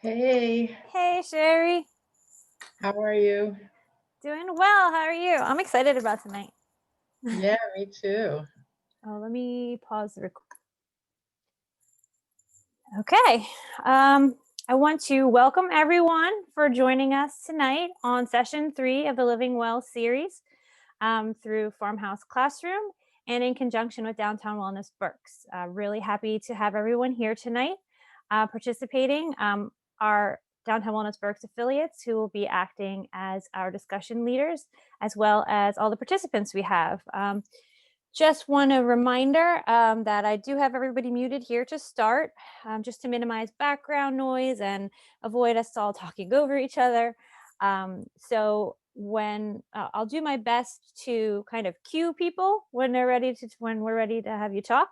Hey, Hey, Sherry. how are you? Doing well. How are you? I'm excited about tonight. Yeah, me too. Oh, let me pause the record. Okay. I want to welcome everyone for joining us tonight on session 3 of the Living Well series through Farmhouse Classroom and in conjunction with Downtown Wellness Berks. Really happy to have everyone here tonight participating. Our Downtown Wellness Berks affiliates who will be acting as our discussion leaders, as well as all the participants we have. Just want a reminder that I do have everybody muted here to start, just to minimize background noise and avoid us all talking over each other. So when I'll do my best to kind of cue people when we're ready to have you talk.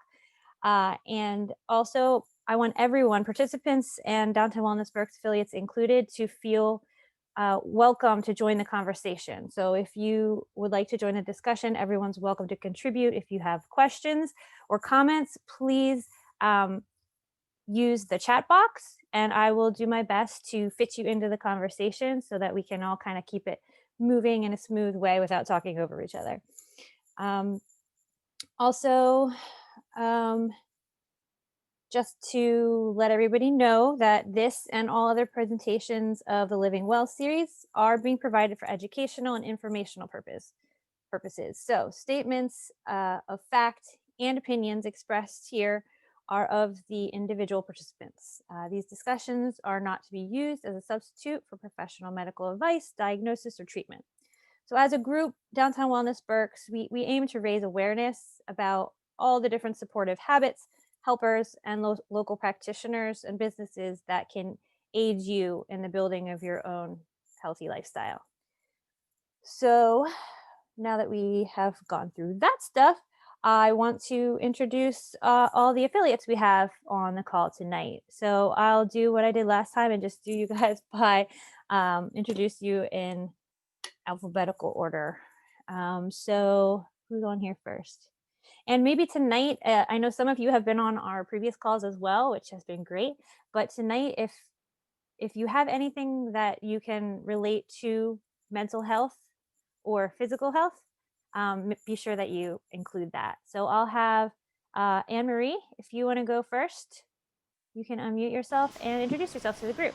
And also, I want everyone, participants and Downtown Wellness Berks affiliates included, to feel welcome to join the conversation. So if you would like to join the discussion, everyone's welcome to contribute. If you have questions or comments, please use the chat box and I will do my best to fit you into the conversation so that we can all kind of keep it moving in a smooth way without talking over each other. Also, just to let everybody know that this and all other presentations of the Living Well series are being provided for educational and informational purposes. So statements of fact and opinions expressed here are of the individual participants. These discussions are not to be used as a substitute for professional medical advice, diagnosis, or treatment. So as a group, Downtown Wellness Berks, we aim to raise awareness about all the different supportive habits, helpers, and local practitioners and businesses that can aid you in the building of your own healthy lifestyle. So now that we have gone through that stuff, I want to introduce all the affiliates we have on the call tonight. So I'll do what I did last time and just do you guys by introduce you in alphabetical order. So who's on here first? And maybe tonight, I know some of you have been on our previous calls as well, which has been great. But tonight, if you have anything that you can relate to mental health or physical health, be sure that you include that. So I'll have Anne Marie, if you want to go first, you can unmute yourself and introduce yourself to the group.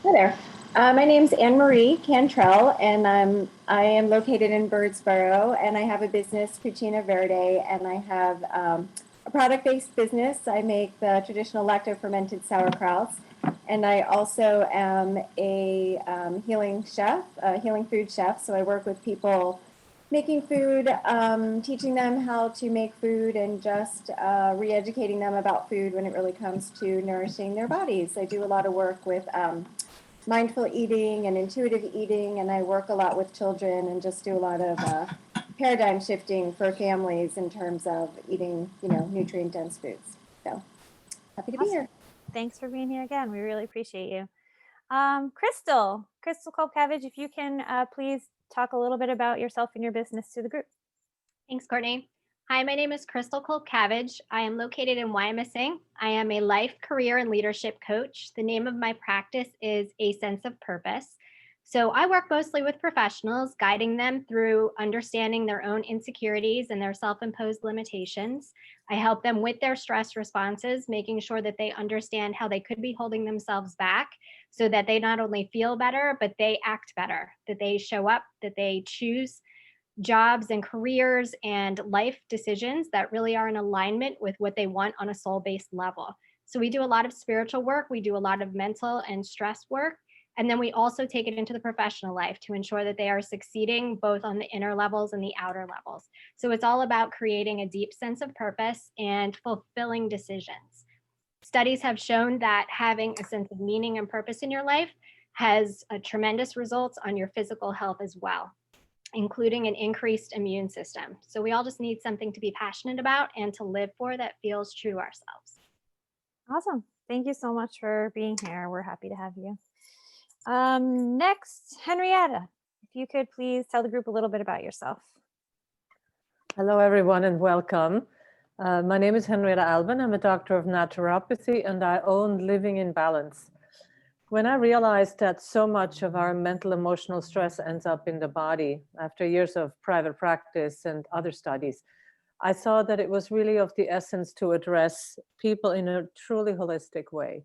Hi there. My name's Anne Marie Cantrell, and I am located in Birdsboro, and I have a business, Cucina Verde, and I have a product-based business. I make the traditional lacto-fermented sauerkrauts, and I also am a healing chef, a healing food chef. So I work with people making food, teaching them how to make food, and just re-educating them about food when it really comes to nourishing their bodies. I do a lot of work with mindful eating and intuitive eating, and I work a lot with children and just do a lot of paradigm shifting for families in terms of eating, nutrient dense foods. So happy to be here. Thanks for being here again. We really appreciate you. Crystal Kolb-Cabbage, if you can please talk a little bit about yourself and your business to the group. Thanks, Courtney. Hi, my name is Crystal Kolb-Cabbage. I am located in Wyomissing. I am a life, career, and leadership coach. The name of my practice is A Sense of Purpose. So I work mostly with professionals, guiding them through understanding their own insecurities and their self-imposed limitations. I help them with their stress responses, making sure that they understand how they could be holding themselves back so that they not only feel better, but they act better, that they show up, that they choose jobs and careers and life decisions that really are in alignment with what they want on a soul-based level. So we do a lot of spiritual work, we do a lot of mental and stress work, and then we also take it into the professional life to ensure that they are succeeding both on the inner levels and the outer levels. So it's all about creating a deep sense of purpose and fulfilling decisions. Studies have shown that having a sense of meaning and purpose in your life has tremendous results on your physical health as well, including an increased immune system. So we all just need something to be passionate about and to live for that feels true to ourselves. Awesome. Thank you so much for being here. We're happy to have you. Next, Henrietta, if you could please tell the group a little bit about yourself. Hello, everyone, and welcome. My name is Henrietta Alban. I'm a doctor of naturopathy, and I own Living in Balance. when I realized that so much of our mental emotional stress ends up in the body after years of private practice and other studies, I saw that it was really of the essence to address people in a truly holistic way.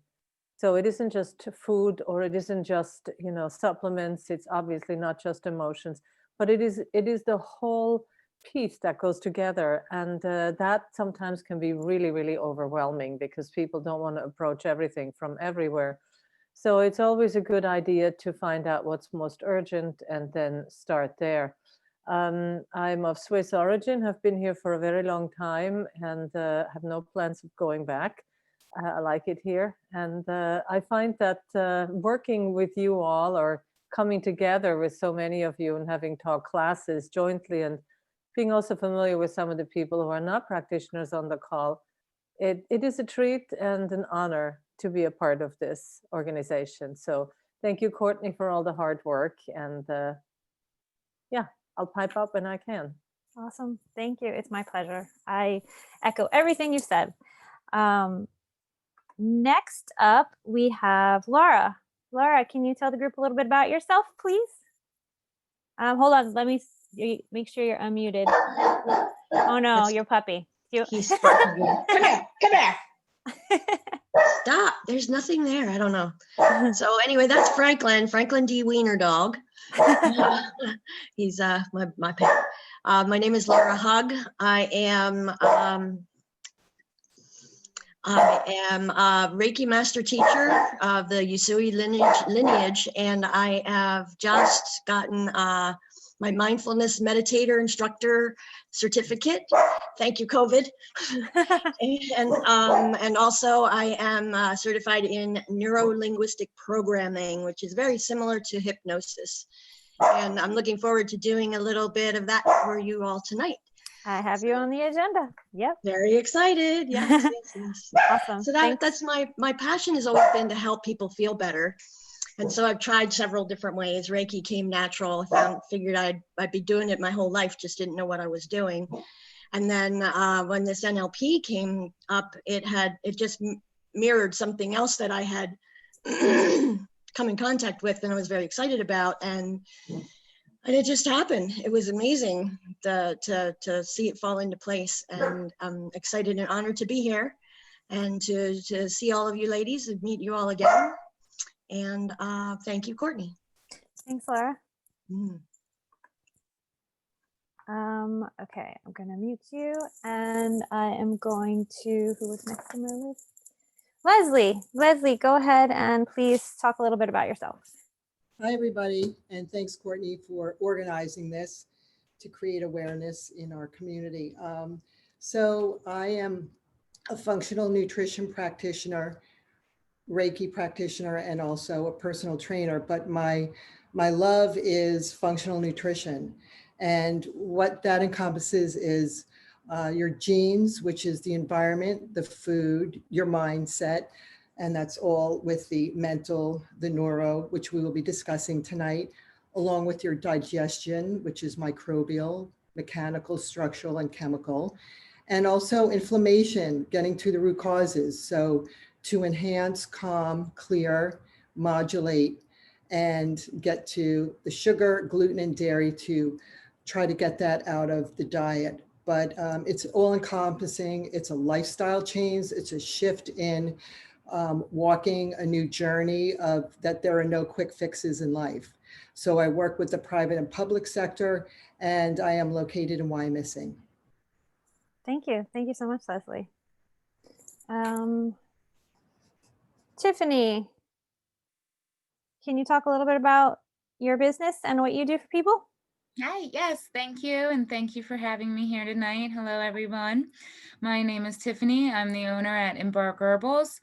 So it isn't just food, or it isn't just, supplements. It's obviously not just emotions, but it is the whole piece that goes together. And that sometimes can be really, really overwhelming because people don't want to approach everything from everywhere. So it's always a good idea to find out what's most urgent and then start there. I'm of Swiss origin, have been here for a very long time, and have no plans of going back. I like it here. And I find that working with you all, or coming together with so many of you and having taught classes jointly, and being also familiar with some of the people who are not practitioners on the call, it is a treat and an honor to be a part of this organization. So thank you, Courtney, for all the hard work. And yeah, I'll pipe up when I can. Awesome. Thank you. It's my pleasure. I echo everything you said. Next up, we have Laura. Laura, can you tell the group a little bit about yourself, please? Hold on. Let me make sure you're unmuted. Oh, no, That's- your puppy. He's sparking me. Come here, come here. Stop. There's nothing there. I don't know. So anyway, that's Franklin D. Wiener dog. He's my pet. My name is Laura Hug. I am a Reiki master teacher of the Usui lineage, and I have just gotten my mindfulness meditator instructor certificate. Thank you, COVID. And also I am certified in neuro-linguistic programming, which is very similar to hypnosis. And I'm looking forward to doing a little bit of that for you all tonight. I have you on the agenda. Yep. Very excited. Yes, yes. Awesome. So Thanks. that's my passion has always been to help people feel better. And so I've tried several different ways. Reiki came natural. Figured I'd be doing it my whole life, just didn't know what I was doing. And then when this NLP came up, it just mirrored something else that I had come in contact with and I was very excited about. And it just happened. It was amazing to see it fall into place. And I'm excited and honored to be here and to see all of you ladies and meet you all again. And thank you, Courtney. Thanks, Laura. Mm. Okay, I'm gonna mute you, and I am going to, who was next on my list? Leslie. Leslie, go ahead and please talk a little bit about yourself. Hi, everybody, and thanks, Courtney, for organizing this to create awareness in our community. So I am a functional nutrition practitioner, Reiki practitioner, and also a personal trainer, but my love is functional nutrition. And what that encompasses is your genes, which is the environment, the food, your mindset, and that's all with the mental, the neuro, which we will be discussing tonight, along with your digestion, which is microbial, mechanical, structural, and chemical, and also inflammation, getting to the root causes. So to enhance, calm, clear, modulate, and get to the sugar, gluten, and dairy to try to get that out of the diet. But it's all encompassing. It's a lifestyle change. It's a shift in walking a new journey of that there are no quick fixes in life. So I work with the private and public sector, and I am located in Wyomissing. Thank you. Thank you so much, Leslie. Tiffany, can you talk a little bit about your business and what you do for people? Hi, yes, thank you. And thank you for having me here tonight. Hello, everyone. My name is Tiffany. I'm the owner at Embark Herbals.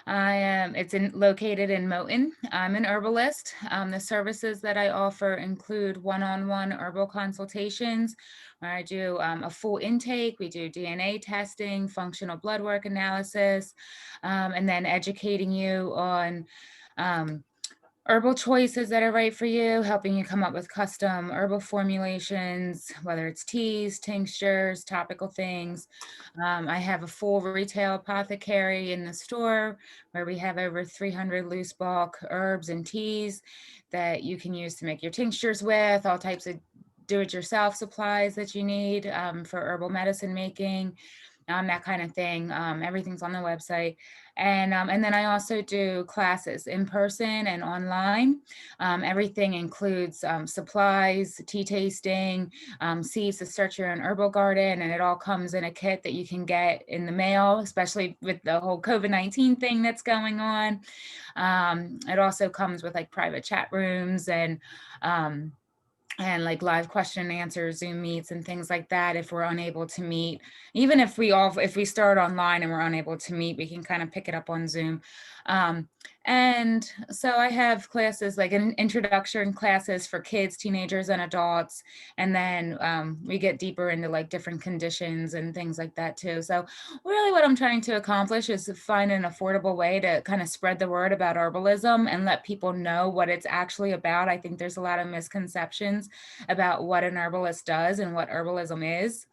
Located in Moton. I'm an herbalist. The services that I offer include one-on-one herbal consultations, where I do a full intake. We do DNA testing, functional blood work analysis, and then educating you on herbal choices that are right for you, helping you come up with custom herbal formulations, whether it's teas, tinctures, topical things. I have a full retail apothecary in the store where we have over 300 loose bulk herbs and teas that you can use to make your tinctures with, all types of do-it-yourself supplies that you need for herbal medicine making, that kind of thing. Everything's on the website. And then I also do classes in person and online. Everything includes supplies, tea tasting, seeds to start your own herbal garden, and it all comes in a kit that you can get in the mail, especially with the whole COVID-19 thing that's going on. It also comes with like private chat rooms and like live question and answer Zoom meets and things like that. If we're unable to meet, even if we start online and we're unable to meet, we can kind of pick it up on Zoom. And so I have classes like an introduction classes for kids, teenagers, and adults. And then we get deeper into like different conditions and things like that too. So really what I'm trying to accomplish is to find an affordable way to kind of spread the word about herbalism and let people know what it's actually about. I think there's a lot of misconceptions about what an herbalist does and what herbalism is.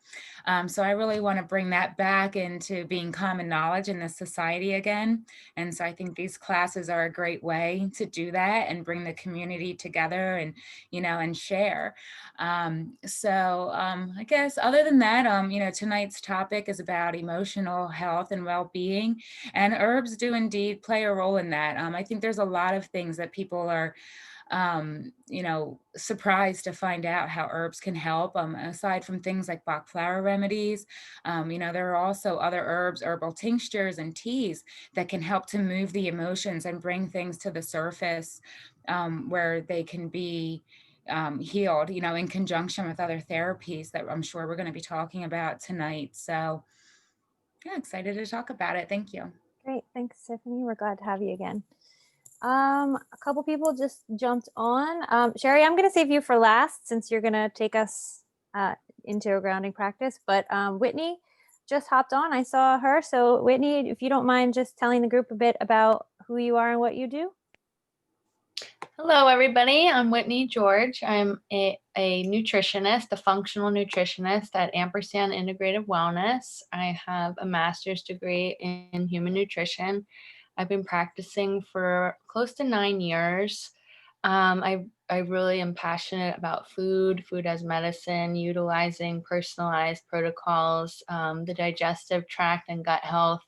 So I really want to bring that back into being common knowledge in this society again. And so I think these classes are a great way to do that and bring the community together and, and share. I guess other than that, tonight's topic is about emotional health and well-being, and herbs do indeed play a role in that. I think there's a lot of things that people are surprised to find out how herbs can help. Aside from things like Bach flower remedies, there are also other herbs, herbal tinctures and teas that can help to move the emotions and bring things to the surface where they can be healed, in conjunction with other therapies that I'm sure we're going to be talking about tonight. So yeah, excited to talk about it. Thank you. Great. Thanks, Tiffany. We're glad to have you again. A couple people just jumped on. Sherry, I'm going to save you for last since you're going to take us into a grounding practice. But Whitney just hopped on. I saw her. So Whitney, if you don't mind just telling the group a bit about who you are and what you do. Hello, everybody. I'm Whitney George. I'm a nutritionist, a functional nutritionist at Ampersand Integrative Wellness. I have a master's degree in human nutrition. I've been practicing for close to 9 years. I really am passionate about food as medicine, utilizing personalized protocols, the digestive tract and gut health,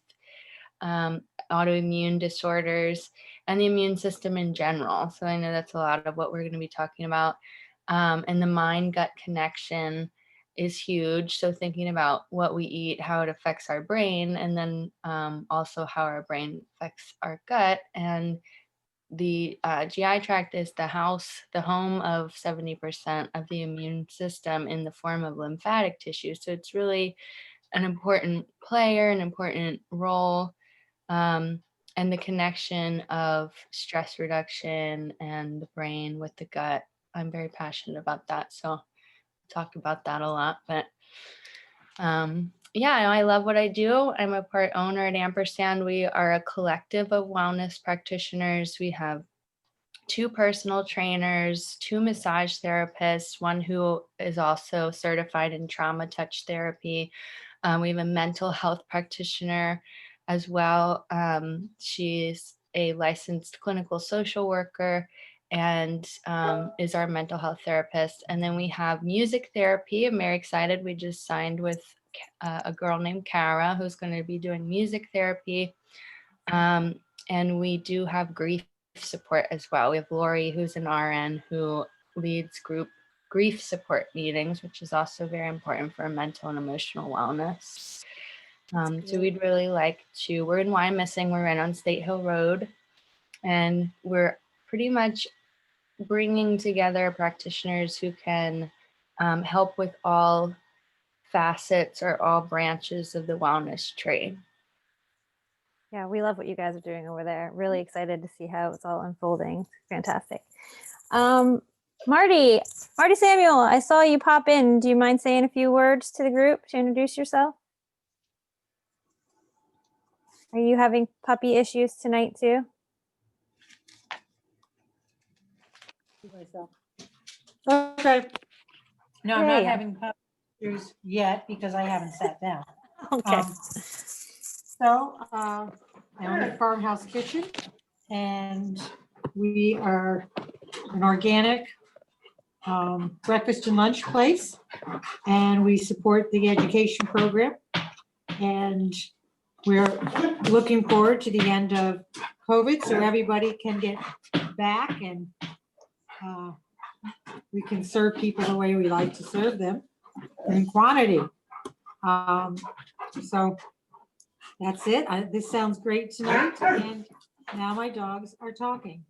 autoimmune disorders, and the immune system in general. So I know that's a lot of what we're going to be talking about. And the mind-gut connection is huge. So thinking about what we eat, how it affects our brain, and then also how our brain affects our gut. And the GI tract is the home of 70% of the immune system in the form of lymphatic tissue. So it's really an important player, an important role. And the connection of stress reduction and the brain with the gut. I'm very passionate about that. So I'll talk about that a lot, but yeah, I love what I do. I'm a part owner at Ampersand. We are a collective of wellness practitioners. We have 2 personal trainers, 2 massage therapists, one who is also certified in trauma touch therapy. We have a mental health practitioner as well. She's a licensed clinical social worker and is our mental health therapist. And then we have music therapy. I'm very excited. We just signed with a girl named Kara who's going to be doing music therapy. And we do have grief support as well. We have Lori, who's an RN who leads group grief support meetings, which is also very important for mental and emotional wellness. So we'd really like to, we're in Wyomissing, we're right on State Hill Road, and we're pretty much bringing together practitioners who can help with all facets or all branches of the wellness tree. Yeah, we love what you guys are doing over there. Really excited to see how it's all unfolding. It's fantastic. Marty Samuel, I saw you pop in. Do you mind saying a few words to the group to introduce yourself? Are you having puppy issues tonight too? myself. Okay. No, I'm not Hey. having pictures yet because I haven't sat down. Okay. I own a farmhouse kitchen, and we are an organic breakfast and lunch place, and we support the education program. And we're looking forward to the end of COVID so everybody can get back and we can serve people the way we like to serve them in quantity. So that's it. This sounds great tonight. And now my dogs are talking.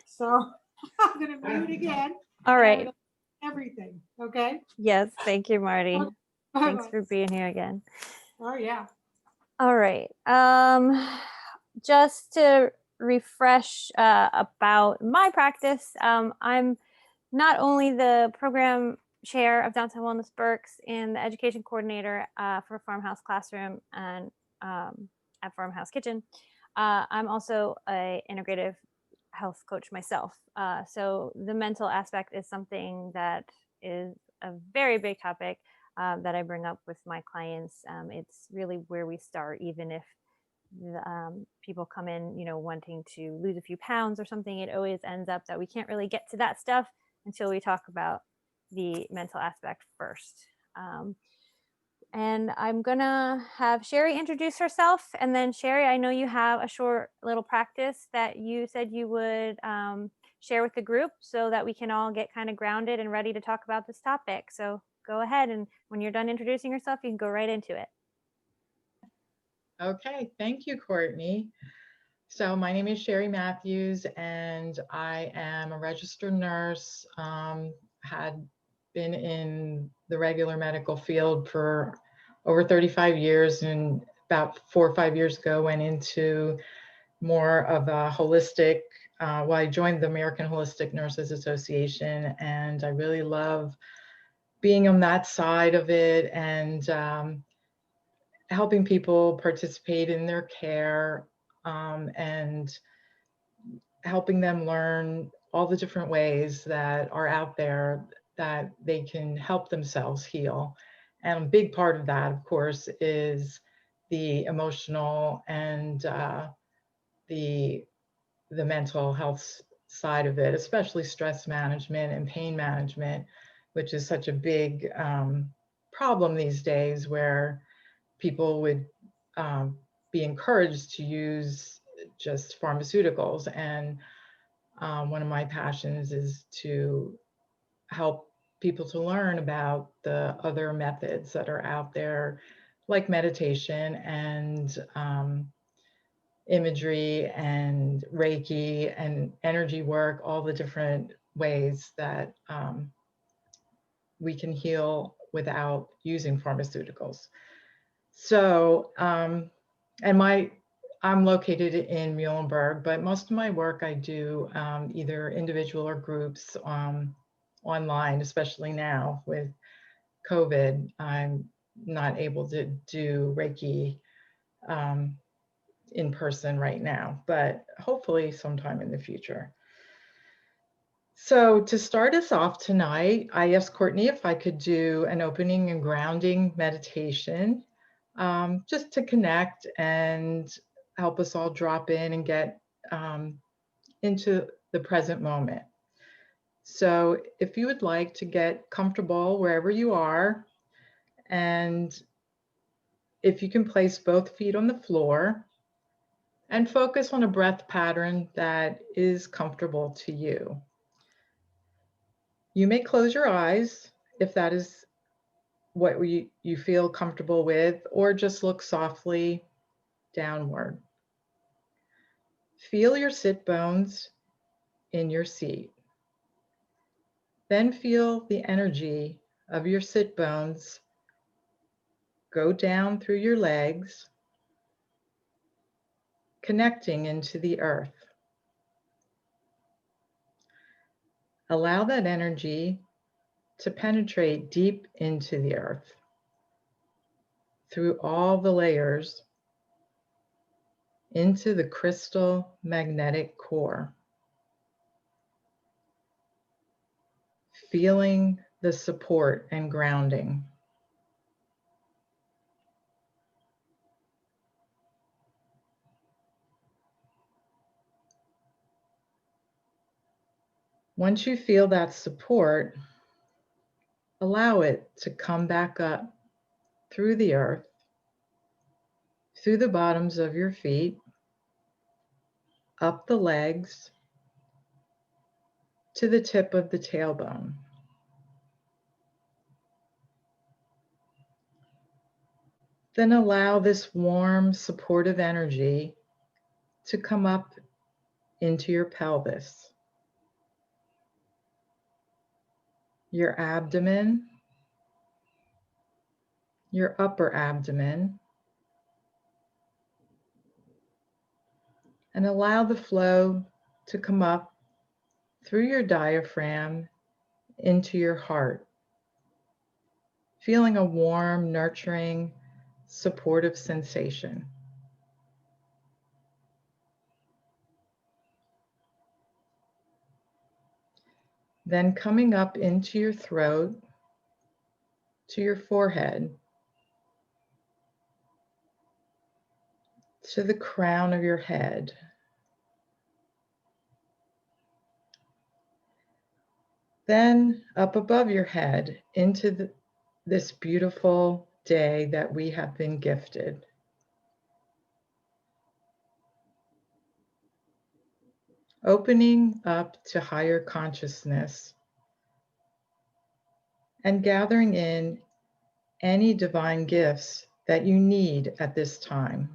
So I'm going to mute again. All right. Everything. Okay. Yes. Thank you, Marty. Thanks Bye-bye. for being here again. Oh, yeah. All right. Just to refresh about my practice, I'm not only the program chair of Downtown Wellness Berks and the education coordinator for Farmhouse Classroom and at Farmhouse Kitchen. I'm also an integrative health coach myself. So the mental aspect is something that is a very big topic that I bring up with my clients. It's really where we start, even if people come in, wanting to lose a few pounds or something. It always ends up that we can't really get to that stuff until we talk about the mental aspect first. And I'm gonna have Sherry introduce herself, and then Sherry, I know you have a short little practice that you said you would share with the group so that we can all get kind of grounded and ready to talk about this topic. So go ahead, and when you're done introducing yourself, you can go right into it. Okay, thank you, Courtney. So my name is Sherry Matthews, and I am a registered nurse. Had been in the regular medical field for over 35 years, and about 4 or 5 years ago went into more of a holistic, I joined the American Holistic Nurses Association, and I really love being on that side of it and helping people participate in their care and helping them learn all the different ways that are out there that they can help themselves heal. And a big part of that, of course, is the emotional and the mental health side of it, especially stress management and pain management, which is such a big problem these days, where people would be encouraged to use just pharmaceuticals. And one of my passions is to help people to learn about the other methods that are out there, like meditation and imagery and Reiki and energy work, all the different ways that we can heal without using pharmaceuticals. So, I'm located in Muhlenberg, but most of my work I do either individual or groups online, especially now with COVID. I'm not able to do Reiki in person right now, but hopefully sometime in the future. So to start us off tonight, I asked Courtney if I could do an opening and grounding meditation, just to connect and help us all drop in and get into the present moment. So if you would like to get comfortable wherever you are, and if you can place both feet on the floor and focus on a breath pattern that is comfortable to you. You may close your eyes if that is what you feel comfortable with, or just look softly downward. Feel your sit bones in your seat. Then feel the energy of your sit bones go down through your legs, connecting into the earth. Allow that energy to penetrate deep into the earth, through all the layers, into the crystal magnetic core. feeling the support and grounding. Once you feel that support, allow it to come back up through the earth, through the bottoms of your feet, up the legs, to the tip of the tailbone. Then allow this warm, supportive energy to come up into your pelvis, your abdomen, your upper abdomen, and allow the flow to come up through your diaphragm into your heart, feeling a warm, nurturing, supportive sensation. Then coming up into your throat, to your forehead, to the crown of your head. Then up above your head into this beautiful day that we have been gifted. Opening up to higher consciousness and gathering in any divine gifts that you need at this time.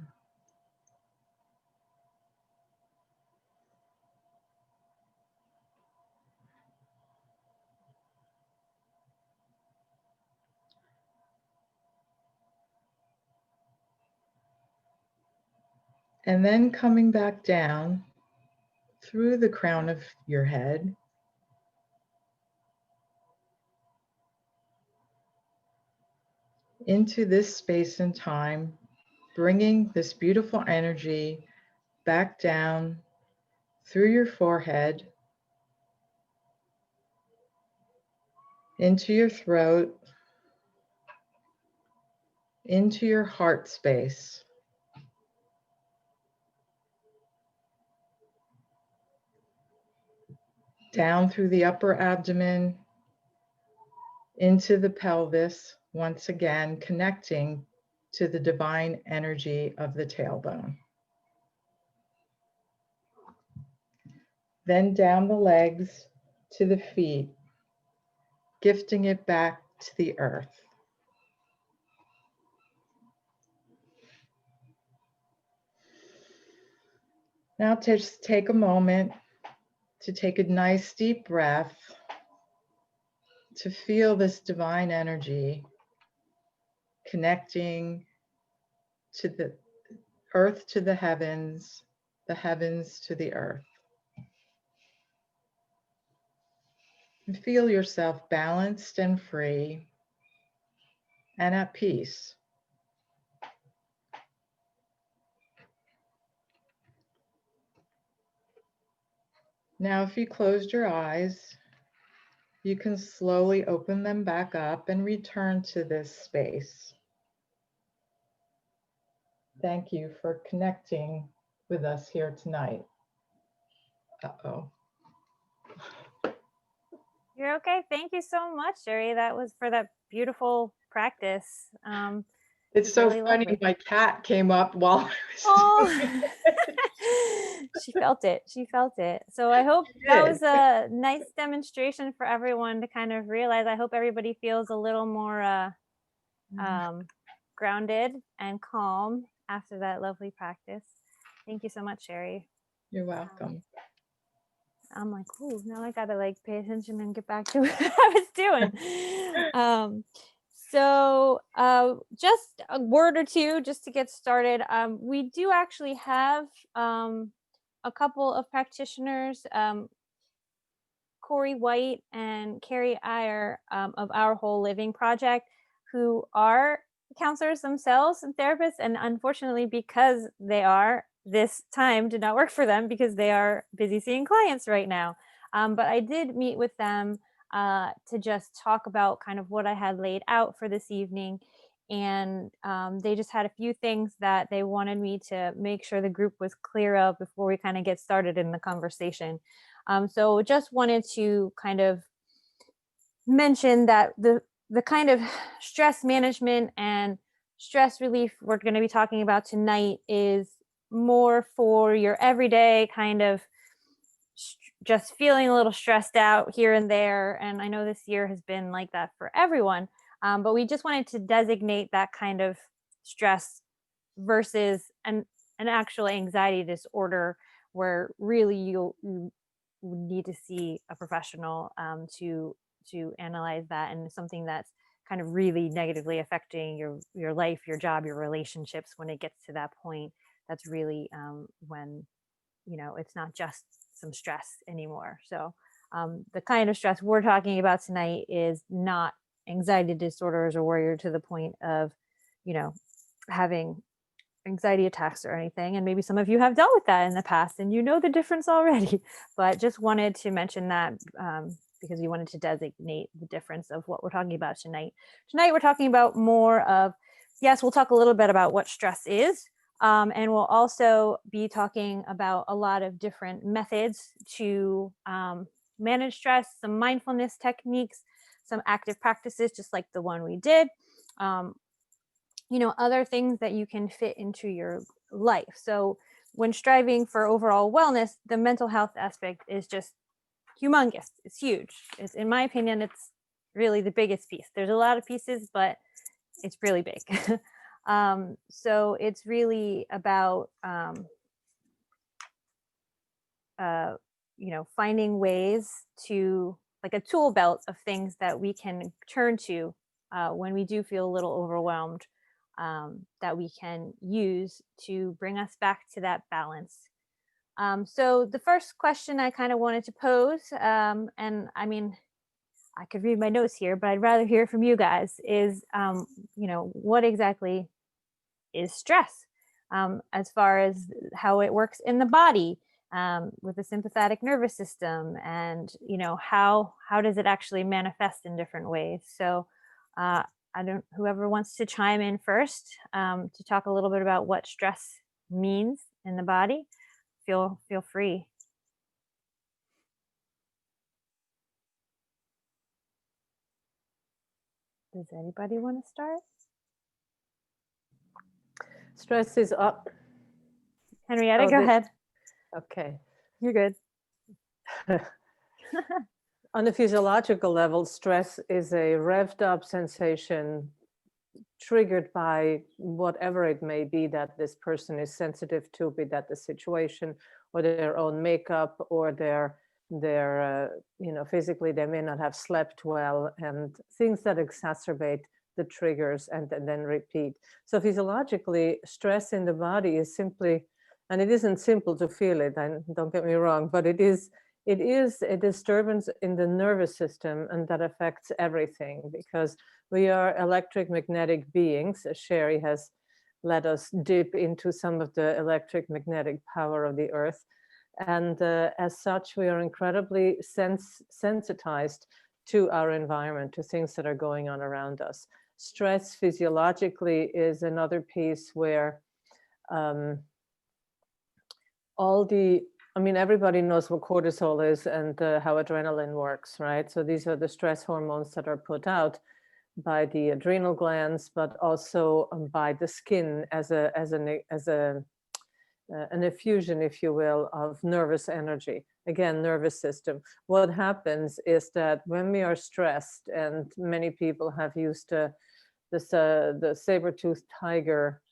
And then coming back down through the crown of your head into this space and time, bringing this beautiful energy back down through your forehead, into your throat, into your heart space. Down through the upper abdomen, into the pelvis, once again connecting to the divine energy of the tailbone. Then down the legs to the feet, gifting it back to the earth. Now just take a moment to take a nice deep breath, to feel this divine energy connecting to the earth to the heavens to the earth. And feel yourself balanced and free and at peace. Now, if you closed your eyes, you can slowly open them back up and return to this space. Thank you for connecting with us here tonight. Uh-oh. You're okay. Thank you so much, Sherry. That was for that beautiful practice. It's so really funny. lovely. My cat came up while I was doing Oh, it. she felt it. She felt it. So I hope that was a nice demonstration for everyone to kind of realize. I hope everybody feels a little more grounded and calm after that lovely practice. Thank you so much, Sherry. You're welcome. I'm like, ooh, now I gotta like pay attention and get back to what I was doing. So just a word or two just to get started. We do actually have a couple of practitioners, Corey White and Carrie Iyer of Our Whole Living Project, who are counselors themselves and therapists. And unfortunately, because they are, this time did not work for them because they are busy seeing clients right now. But I did meet with them to just talk about kind of what I had laid out for this evening. And they just had a few things that they wanted me to make sure the group was clear of before we kind of get started in the conversation. So just wanted to kind of mention that the kind of stress management and stress relief we're going to be talking about tonight is more for your everyday kind of just feeling a little stressed out here and there. And I know this year has been like that for everyone, but we just wanted to designate that kind of stress versus an actual anxiety disorder where really you need to see a professional to analyze that, and something that's kind of really negatively affecting your life, your job, your relationships. When it gets to that point, that's really when it's not just some stress anymore. So the kind of stress we're talking about tonight is not anxiety disorders or where you're to the point of having anxiety attacks or anything. And maybe some of you have dealt with that in the past and you know the difference already, but just wanted to mention that because we wanted to designate the difference of what we're talking about tonight. Tonight we're talking about more of, yes, we'll talk a little bit about what stress is, and we'll also be talking about a lot of different methods to manage stress, some mindfulness techniques, some active practices, just like the one we did, other things that you can fit into your life. So when striving for overall wellness, the mental health aspect is just humongous. It's huge. In my opinion, it's really the biggest piece. There's a lot of pieces, but it's really big. So it's really about, finding ways to, like a tool belt of things that we can turn to when we do feel a little overwhelmed, that we can use to bring us back to that balance. So the first question I kind of wanted to pose, and I mean, I could read my notes here, but I'd rather hear from you guys, is, what exactly is stress, as far as how it works in the body, with the sympathetic nervous system, and, how does it actually manifest in different ways? So whoever wants to chime in first, to talk a little bit about what stress means in the body, feel free. Does anybody want to start? Stress is up. Henrietta, go ahead. Okay. You're good. On a physiological level, stress is a revved up sensation triggered by whatever it may be that this person is sensitive to, be that the situation or their own makeup or their physically they may not have slept well, and things that exacerbate the triggers and then repeat. So physiologically, stress in the body is simply, and it isn't simple to feel it, and don't get me wrong, but it is a disturbance in the nervous system, and that affects everything because we are electric magnetic beings. Sherry has let us dip into some of the electric magnetic power of the earth. And as such, we are incredibly sensitized to our environment, to things that are going on around us. Stress physiologically is another piece where everybody knows what cortisol is and how adrenaline works, right? So these are the stress hormones that are put out by the adrenal glands, but also by the skin as an effusion, if you will, of nervous energy. Again, nervous system. What happens is that when we are stressed, and many people have used the saber-toothed tiger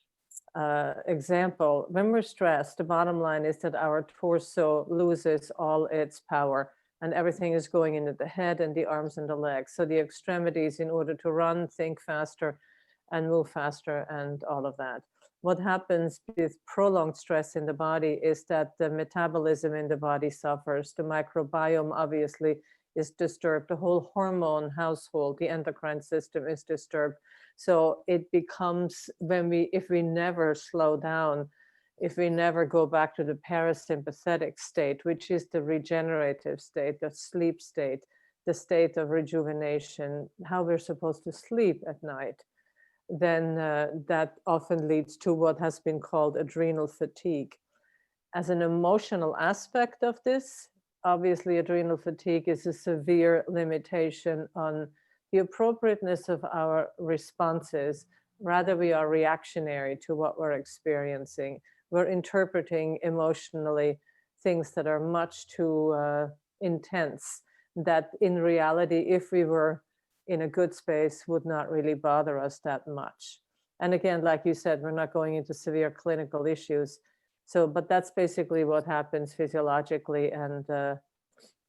example, when we're stressed, the bottom line is that our torso loses all its power and everything is going into the head and the arms and the legs. So the extremities, in order to run, think faster and move faster and all of that. What happens with prolonged stress in the body is that the metabolism in the body suffers. The microbiome obviously is disturbed. The whole hormone household, the endocrine system is disturbed. So it becomes, if we never slow down, if we never go back to the parasympathetic state, which is the regenerative state, the sleep state, the state of rejuvenation, how we're supposed to sleep at night, then that often leads to what has been called adrenal fatigue. As an emotional aspect of this, obviously adrenal fatigue is a severe limitation on the appropriateness of our responses. Rather, we are reactionary to what we're experiencing. We're interpreting emotionally things that are much too intense, that in reality, if we were in a good space, would not really bother us that much. And again, like you said, we're not going into severe clinical issues. So, but that's basically what happens physiologically. And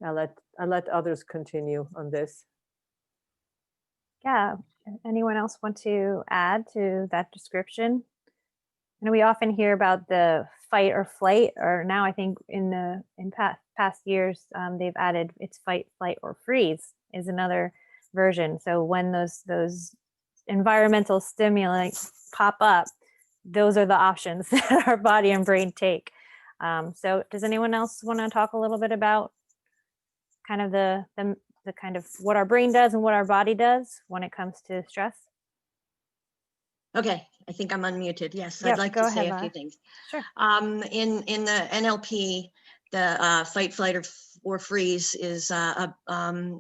I'll let others continue on this. Yeah. Anyone else want to add to that description? I know we often hear about the fight or flight, or now I think in past years they've added it's fight, flight, or freeze is another version. So when those environmental stimuli pop up, those are the options that our body and brain take. So does anyone else want to talk a little bit about kind of the kind of what our brain does and what our body does when it comes to stress? Okay, I think I'm unmuted. Yes, Yep, I'd like go to say ahead, a few Lara. things. Sure. In the NLP, the fight, flight, or freeze is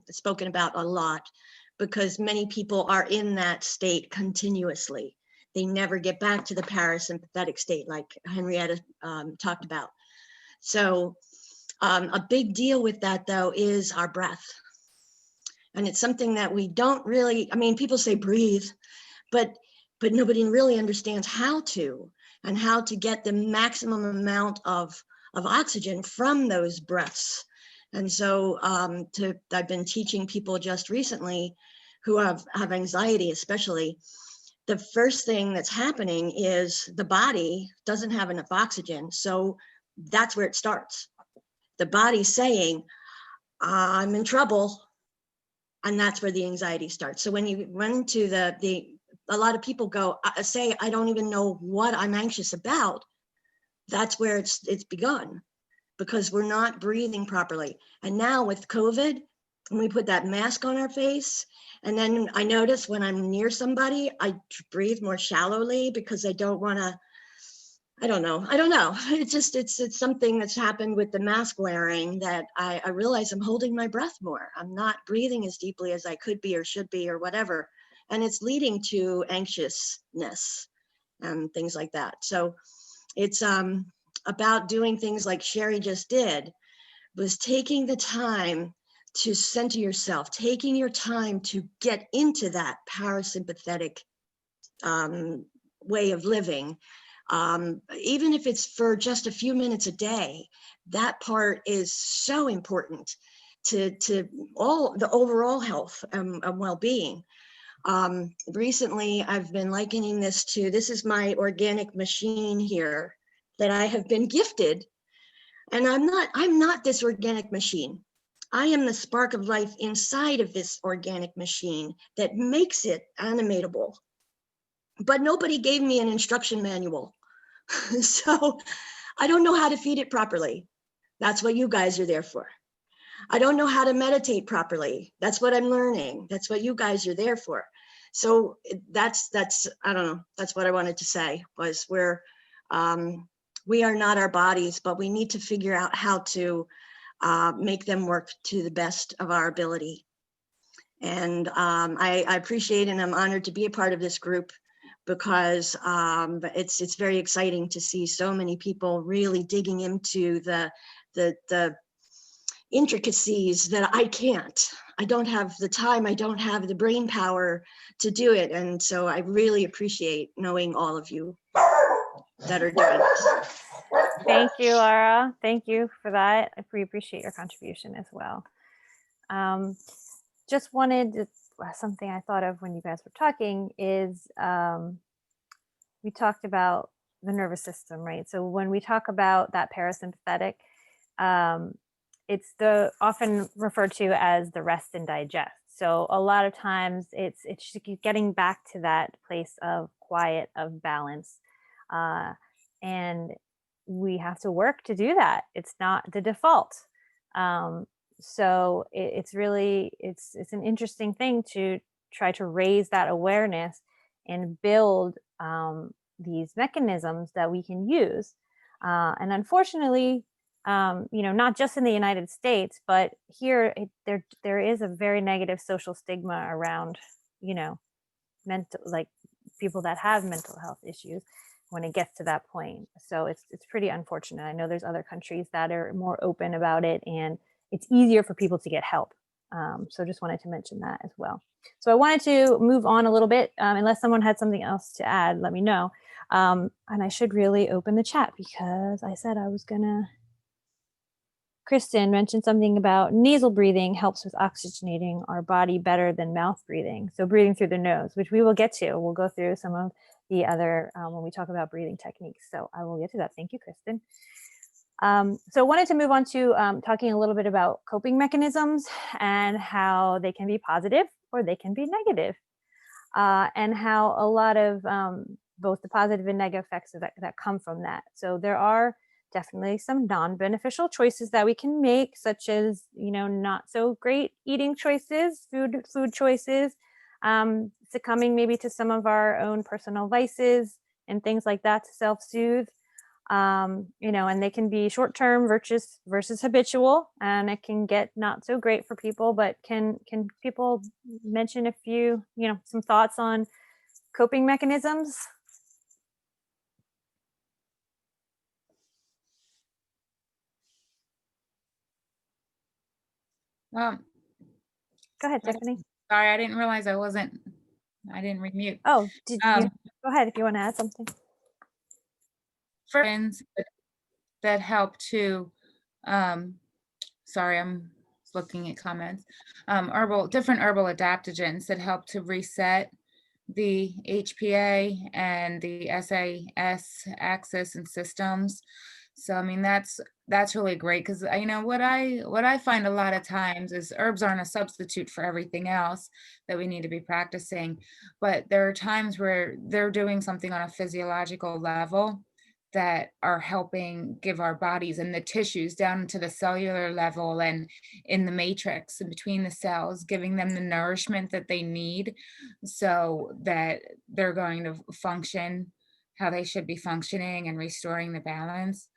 spoken about a lot, because many people are in that state continuously. They never get back to the parasympathetic state, like Henrietta talked about. So a big deal with that, though, is our breath. And it's something that we don't really, I mean, people say breathe, but nobody really understands how to, and how to get the maximum amount of oxygen from those breaths. And so I've been teaching people just recently who have anxiety, especially. The first thing that's happening is the body doesn't have enough oxygen. So that's where it starts. The body's saying, I'm in trouble. And that's where the anxiety starts. So when you run to a lot of people go, say, I don't even know what I'm anxious about. That's where it's begun, because we're not breathing properly. And now with COVID, when we put that mask on our face, and then I notice when I'm near somebody, I breathe more shallowly because I don't want to, I don't know. It's just, it's something that's happened with the mask wearing, that I realize I'm holding my breath more. I'm not breathing as deeply as I could be or should be or whatever. And it's leading to anxiousness and things like that. So it's about doing things like Sherry just did, was taking the time to center yourself, taking your time to get into that parasympathetic way of living. Even if it's for just a few minutes a day, that part is so important to all the overall health and well-being. Recently, I've been likening this is my organic machine here that I have been gifted. And I'm not this organic machine. I am the spark of life inside of this organic machine that makes it animatable. But nobody gave me an instruction manual. So I don't know how to feed it properly. That's what you guys are there for. I don't know how to meditate properly. That's what I'm learning. That's what you guys are there for. So that's I don't know. That's what I wanted to say, was we are not our bodies, but we need to figure out how to make them work to the best of our ability. And I appreciate and I'm honored to be a part of this group, because it's very exciting to see so many people really digging into the intricacies that I can't. I don't have the time, I don't have the brain power to do it. And so I really appreciate knowing all of you that are doing this. Thank you, Lara. Thank you for that. We appreciate your contribution as well. Just wanted to, something I thought of when you guys were talking is we talked about the nervous system, right? So when we talk about that parasympathetic, it's often referred to as the rest and digest. So a lot of times it's getting back to that place of quiet, of balance. And we have to work to do that. It's not the default. So it's really, it's an interesting thing to try to raise that awareness and build these mechanisms that we can use. And unfortunately, not just in the United States, but here there is a very negative social stigma around, mental, like people that have mental health issues when it gets to that point. So it's pretty unfortunate. I know there's other countries that are more open about it, and it's easier for people to get help. So just wanted to mention that as well. So I wanted to move on a little bit, unless someone had something else to add, let me know. And I should really open the chat because I said I was gonna. Kristen mentioned something about nasal breathing helps with oxygenating our body better than mouth breathing. So breathing through the nose, which we will get to. We'll go through some of the other when we talk about breathing techniques. So I will get to that. Thank you, Kristen. So I wanted to move on to talking a little bit about coping mechanisms and how they can be positive or they can be negative, and how a lot of both the positive and negative effects that come from that. So there are definitely some non-beneficial choices that we can make, such as, not so great eating choices, food choices, succumbing maybe to some of our own personal vices and things like that to self-soothe. And they can be short-term versus habitual, and it can get not so great for people. But can people mention a few, some thoughts on coping mechanisms? Well, Go ahead, Tiffany. sorry, I didn't realize I didn't remute. Oh, did you go ahead if you want to add something? Friends that help to, sorry, I'm looking at comments. Different herbal adaptogens that help to reset the HPA and the SAS axis and systems. So, I mean, that's really great because what I find a lot of times is herbs aren't a substitute for everything else that we need to be practicing, but there are times where they're doing something on a physiological level that are helping give our bodies and the tissues down to the cellular level and in the matrix and between the cells, giving them the nourishment that they need so that they're going to function how they should be functioning and restoring the balance.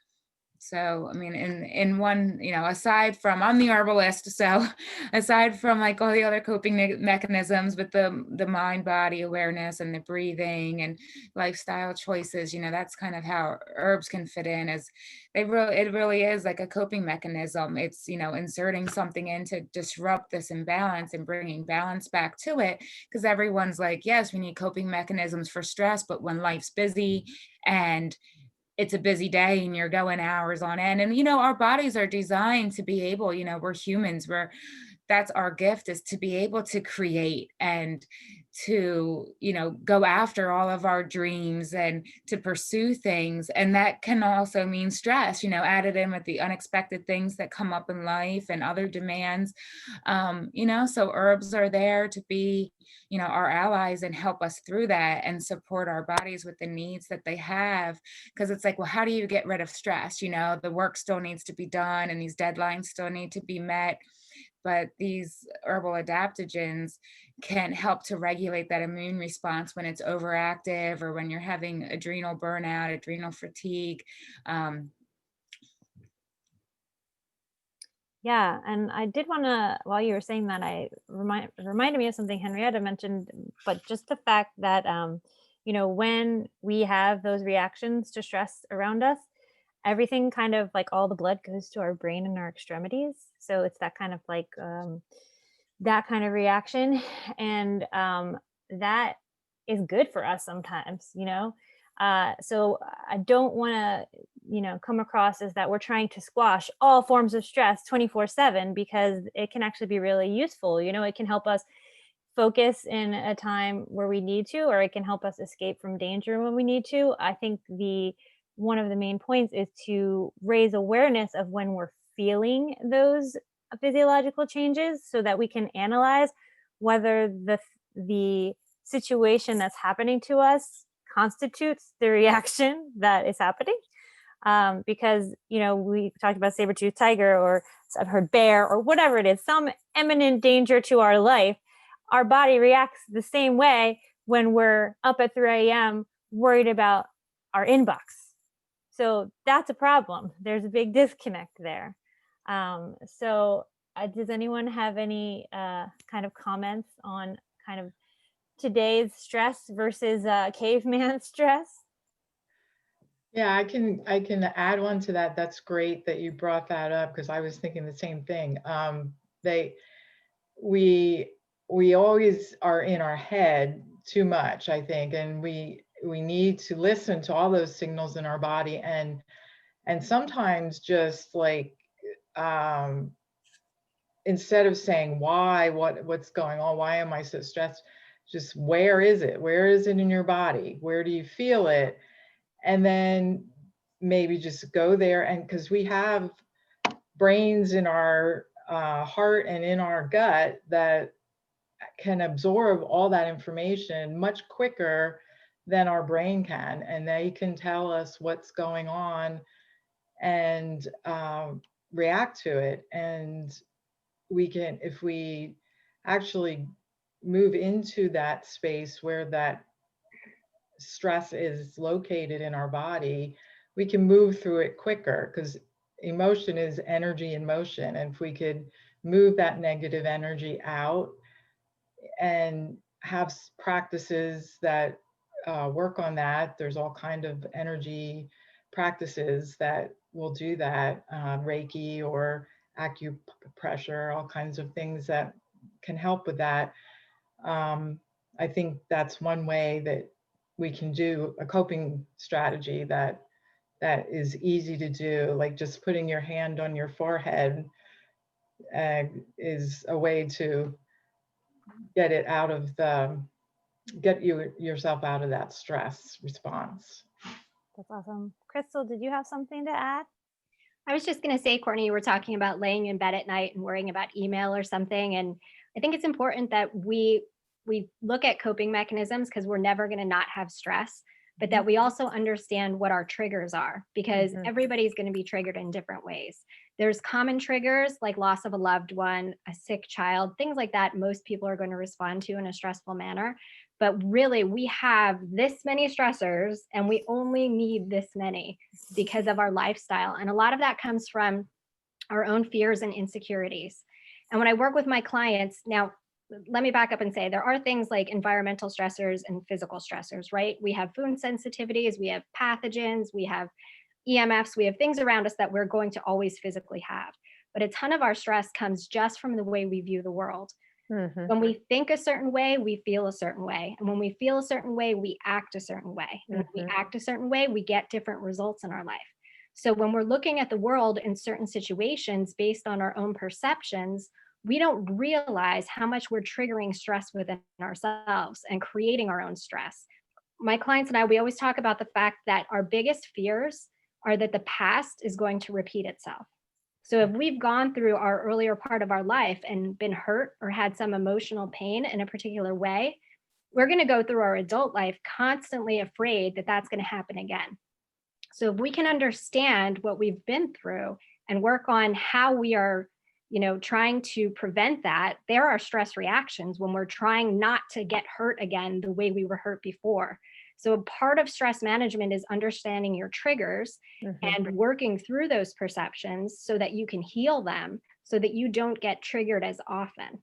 So, I mean, in one, aside from, I'm the herbalist, so aside from like all the other coping mechanisms with the mind body awareness and the breathing and lifestyle choices, that's kind of how herbs can fit in, as it really is like a coping mechanism. It's, inserting something in to disrupt this imbalance and bringing balance back to it, because everyone's like, yes, we need coping mechanisms for stress, but when life's busy and it's a busy day and you're going hours on end, and our bodies are designed to be able, we're humans, that's our gift, is to be able to create and to go after all of our dreams and to pursue things. And that can also mean stress, added in with the unexpected things that come up in life and other demands. So herbs are there to be our allies and help us through that and support our bodies with the needs that they have. Because it's like, well, how do you get rid of stress? The work still needs to be done and these deadlines still need to be met. But these herbal adaptogens can help to regulate that immune response when it's overactive or when you're having adrenal burnout, adrenal fatigue. Yeah, and I did want to, while you were saying that, reminded me of something Henrietta mentioned, but just the fact that, when we have those reactions to stress around us, everything kind of like all the blood goes to our brain and our extremities. So it's that kind of like that kind of reaction. And that is good for us sometimes, so I don't want to, come across as that we're trying to squash all forms of stress 24/7, because it can actually be really useful. It can help us focus in a time where we need to, or it can help us escape from danger when we need to. I think one of the main points is to raise awareness of when we're feeling those physiological changes so that we can analyze whether the situation that's happening to us constitutes the reaction that is happening. because, you know, we talked about saber-toothed tiger, or I've heard bear, or whatever it is, some imminent danger to our life. Our body reacts the same way when we're up at 3 a.m. worried about our inbox. So that's a problem. There's a big disconnect there. Does anyone have any kind of comments on kind of today's stress versus caveman stress? Yeah, I can add one to that. That's great that you brought that up, because I was thinking the same thing. We always are in our head too much, I think, and we need to listen to all those signals in our body, and sometimes just like instead of saying what's going on, why am I so stressed, just where is it in your body, where do you feel it, and then maybe just go there. And because we have brains in our heart and in our gut that can absorb all that information much quicker than our brain can, and they can tell us what's going on and react to it. And we can, if we actually move into that space where that stress is located in our body, we can move through it quicker, because emotion is energy in motion. And if we could move that negative energy out and have practices that work on that, there's all kind of energy practices that will do that, Reiki or acupressure, all kinds of things that can help with that. I think that's one way that we can do a coping strategy that is easy to do, like just putting your hand on your forehead is a way to get it out of yourself out of that stress response. That's awesome. Crystal, did you have something to add? I was just going to say, Courtney, you were talking about laying in bed at night and worrying about email or something. And I think it's important that we look at coping mechanisms, because we're never going to not have stress, but that we also understand what our triggers are, because everybody's going to be triggered in different ways. There's common triggers like loss of a loved one, a sick child, things like that most people are going to respond to in a stressful manner. But really, we have this many stressors and we only need this many because of our lifestyle. And a lot of that comes from our own fears and insecurities. And when I work with my clients, now, let me back up and say there are things like environmental stressors and physical stressors, right? We have food sensitivities, we have pathogens, we have EMFs, we have things around us that we're going to always physically have. But a ton of our stress comes just from the way we view the world. When we think a certain way, we feel a certain way. And when we feel a certain way, we act a certain way. And when we act a certain way, we get different results in our life. So when we're looking at the world in certain situations based on our own perceptions, we don't realize how much we're triggering stress within ourselves and creating our own stress. My clients and I, we always talk about the fact that our biggest fears are that the past is going to repeat itself. So if we've gone through our earlier part of our life and been hurt or had some emotional pain in a particular way, we're going to go through our adult life constantly afraid that that's going to happen again. So if we can understand what we've been through and work on how we are, trying to prevent that, there are stress reactions when we're trying not to get hurt again the way we were hurt before. So a part of stress management is understanding your triggers and working through those perceptions so that you can heal them, so that you don't get triggered as often.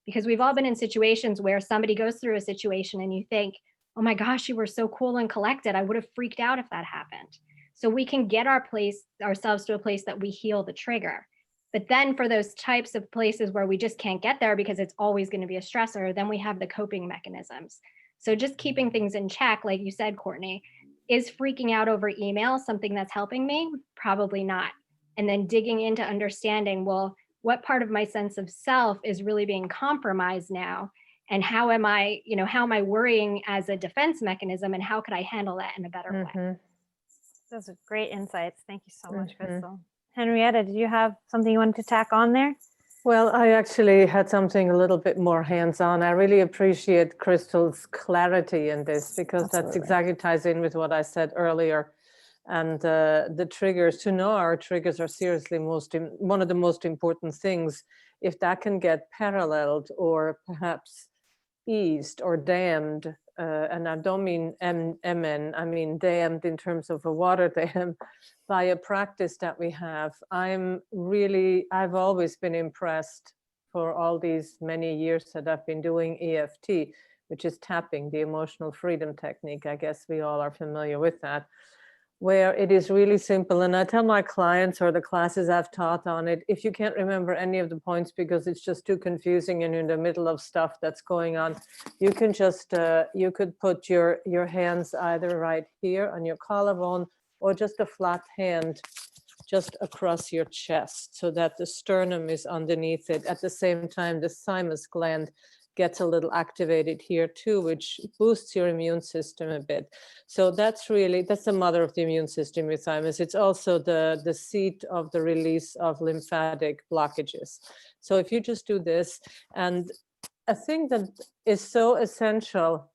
Because we've all been in situations where somebody goes through a situation and you think, oh my gosh, you were so cool and collected. I would have freaked out if that happened. So we can get ourselves to a place that we heal the trigger. But then for those types of places where we just can't get there because it's always going to be a stressor, then we have the coping mechanisms. So just keeping things in check, like you said, Courtney, is freaking out over email something that's helping me? Probably not. And then digging into understanding, well, what part of my sense of self is really being compromised now? And how am I worrying as a defense mechanism, and how could I handle that in a better way? Those are great insights. Thank you so much, Crystal. Henrietta, did you have something you wanted to tack on there? Well, I actually had something a little bit more hands-on. I really appreciate Crystal's clarity in this, because that's exactly ties in with what I said earlier. And the triggers, to know our triggers are seriously one of the most important things. If that can get paralleled or perhaps eased or dammed, and I don't mean MN, I mean dammed in terms of a water dam, by a practice that we have. I've always been impressed for all these many years that I've been doing EFT, which is tapping, the emotional freedom technique. I guess we all are familiar with that, where it is really simple. And I tell my clients or the classes I've taught on it, if you can't remember any of the points because it's just too confusing and you're in the middle of stuff that's going on, you can just, you could put your hands either right here on your collarbone or just a flat hand just across your chest so that the sternum is underneath it. At the same time, the thymus gland gets a little activated here too, which boosts your immune system a bit. So that's the mother of the immune system with thymus. It's also the seat of the release of lymphatic blockages. So if you just do this, and a thing that is so essential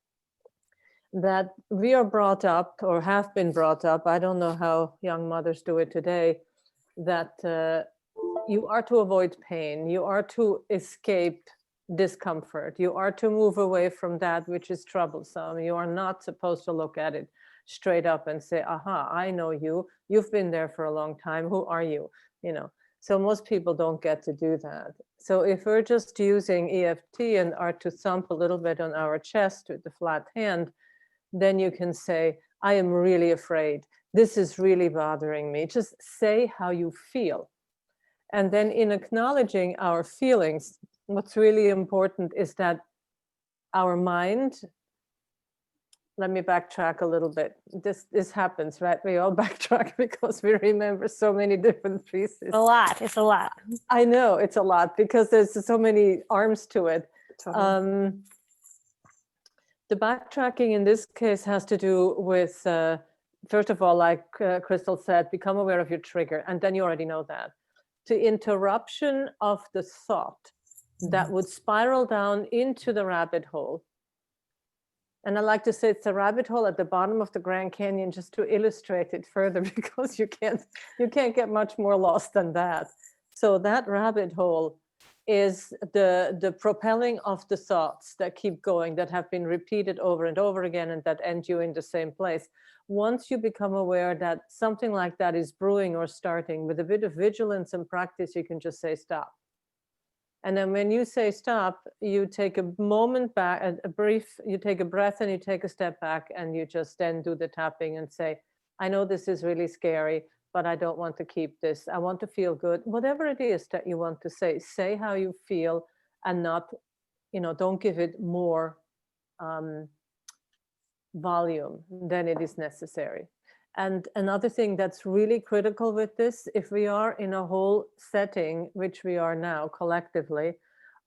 that we are brought up or have been brought up, I don't know how young mothers do it today, that you are to avoid pain, you are to escape discomfort, you are to move away from that which is troublesome. You are not supposed to look at it straight up and say, aha, I know you, you've been there for a long time, who are you? You know, so most people don't get to do that. So if we're just using EFT and are to thump a little bit on our chest with the flat hand, then you can say, I am really afraid. This is really bothering me. Just say how you feel. And then in acknowledging our feelings, what's really important is that our mind, let me backtrack a little bit. This happens, right? We all backtrack because we remember so many different pieces. It's a lot. I know it's a lot because there's so many arms to it. Totally. The backtracking in this case has to do with, first of all, like Crystal said, become aware of your trigger. And then you already know that. The interruption of the thought that would spiral down into the rabbit hole. And I like to say it's a rabbit hole at the bottom of the Grand Canyon just to illustrate it further because you can't get much more lost than that. So that rabbit hole is the propelling of the thoughts that keep going, that have been repeated over and over again and that end you in the same place. Once you become aware that something like that is brewing or starting, with a bit of vigilance and practice, you can just say stop. And then when you say stop, you take a moment back, you take a breath and you take a step back and you just then do the tapping and say, I know this is really scary, but I don't want to keep this. I want to feel good. Whatever it is that you want to say how you feel and not, don't give it more volume than it is necessary. And another thing that's really critical with this, if we are in a whole setting, which we are now collectively,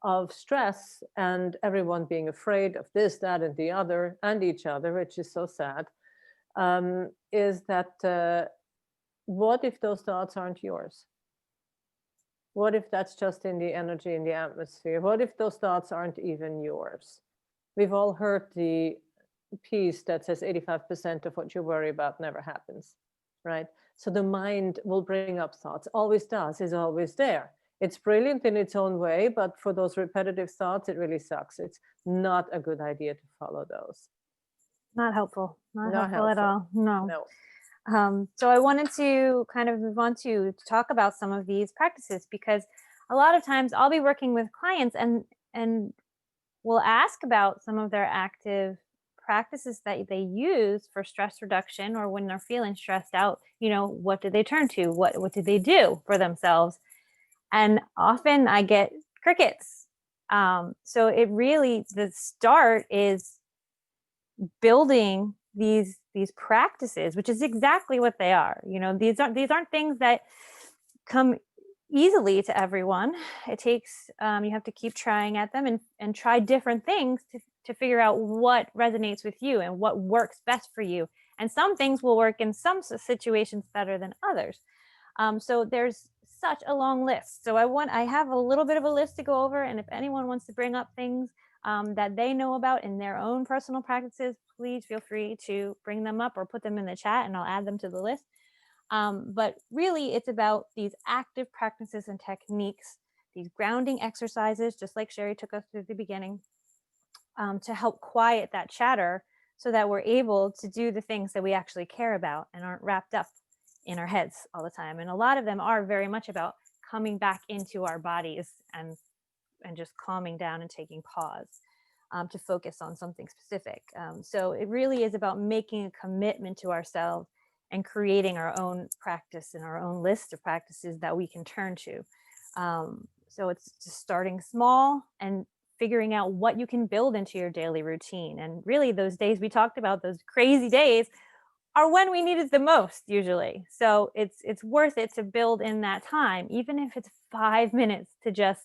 of stress and everyone being afraid of this, that, and the other, and each other, which is so sad, is that what if those thoughts aren't yours? What if that's just in the energy, in the atmosphere? What if those thoughts aren't even yours? We've all heard the piece that says 85% of what you worry about never happens, right? So the mind will bring up thoughts, always does, is always there. It's brilliant in its own way, but for those repetitive thoughts, it really sucks. It's not a good idea to follow those. Not helpful. Not helpful at all. No. No. So I wanted to kind of move on to talk about some of these practices, because a lot of times I'll be working with clients and we'll ask about some of their active practices that they use for stress reduction, or when they're feeling stressed out, what did they turn to? What did they do for themselves? And often I get crickets. So it really, the start is building these practices, which is exactly what they are. These aren't things that come easily to everyone. It takes, you have to keep trying at them and try different things to figure out what resonates with you and what works best for you. And some things will work in some situations better than others. So there's such a long list. So I have a little bit of a list to go over. And if anyone wants to bring up things that they know about in their own personal practices, please feel free to bring them up or put them in the chat and I'll add them to the list. But really, it's about these active practices and techniques, these grounding exercises, just like Sherry took us through at the beginning, to help quiet that chatter so that we're able to do the things that we actually care about and aren't wrapped up in our heads all the time. And a lot of them are very much about coming back into our bodies and just calming down and taking pause to focus on something specific. So it really is about making a commitment to ourselves and creating our own practice and our own list of practices that we can turn to. So it's just starting small and figuring out what you can build into your daily routine. And really those days we talked about, those crazy days, are when we need it the most usually. So it's worth it to build in that time, even if it's 5 minutes to just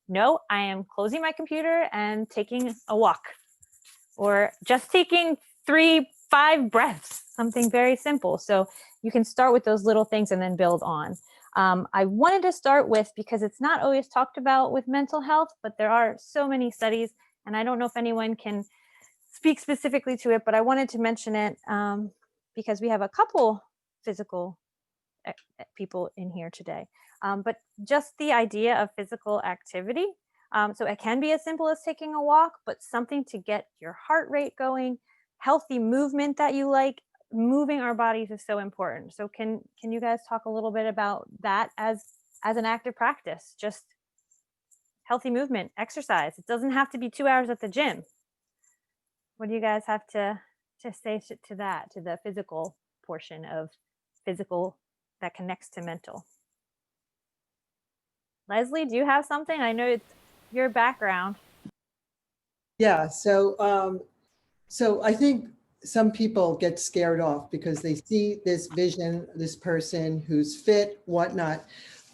know I am closing my computer and taking a walk, or just taking 3-5 breaths, something very simple. So you can start with those little things and then build on. I wanted to start with, because it's not always talked about with mental health, but there are so many studies, and I don't know if anyone can speak specifically to it, but I wanted to mention it because we have a couple physical people in here today. But just the idea of physical activity. So it can be as simple as taking a walk, but something to get your heart rate going, healthy movement that you like. Moving our bodies is so important. So can you guys talk a little bit about that as an active practice? Just healthy movement, exercise. It doesn't have to be 2 hours at the gym. What do you guys have to say to that, to the physical portion of physical that connects to mental? Leslie, do you have something? I know it's your background. Yeah, so I think some people get scared off because they see this vision, this person who's fit, whatnot.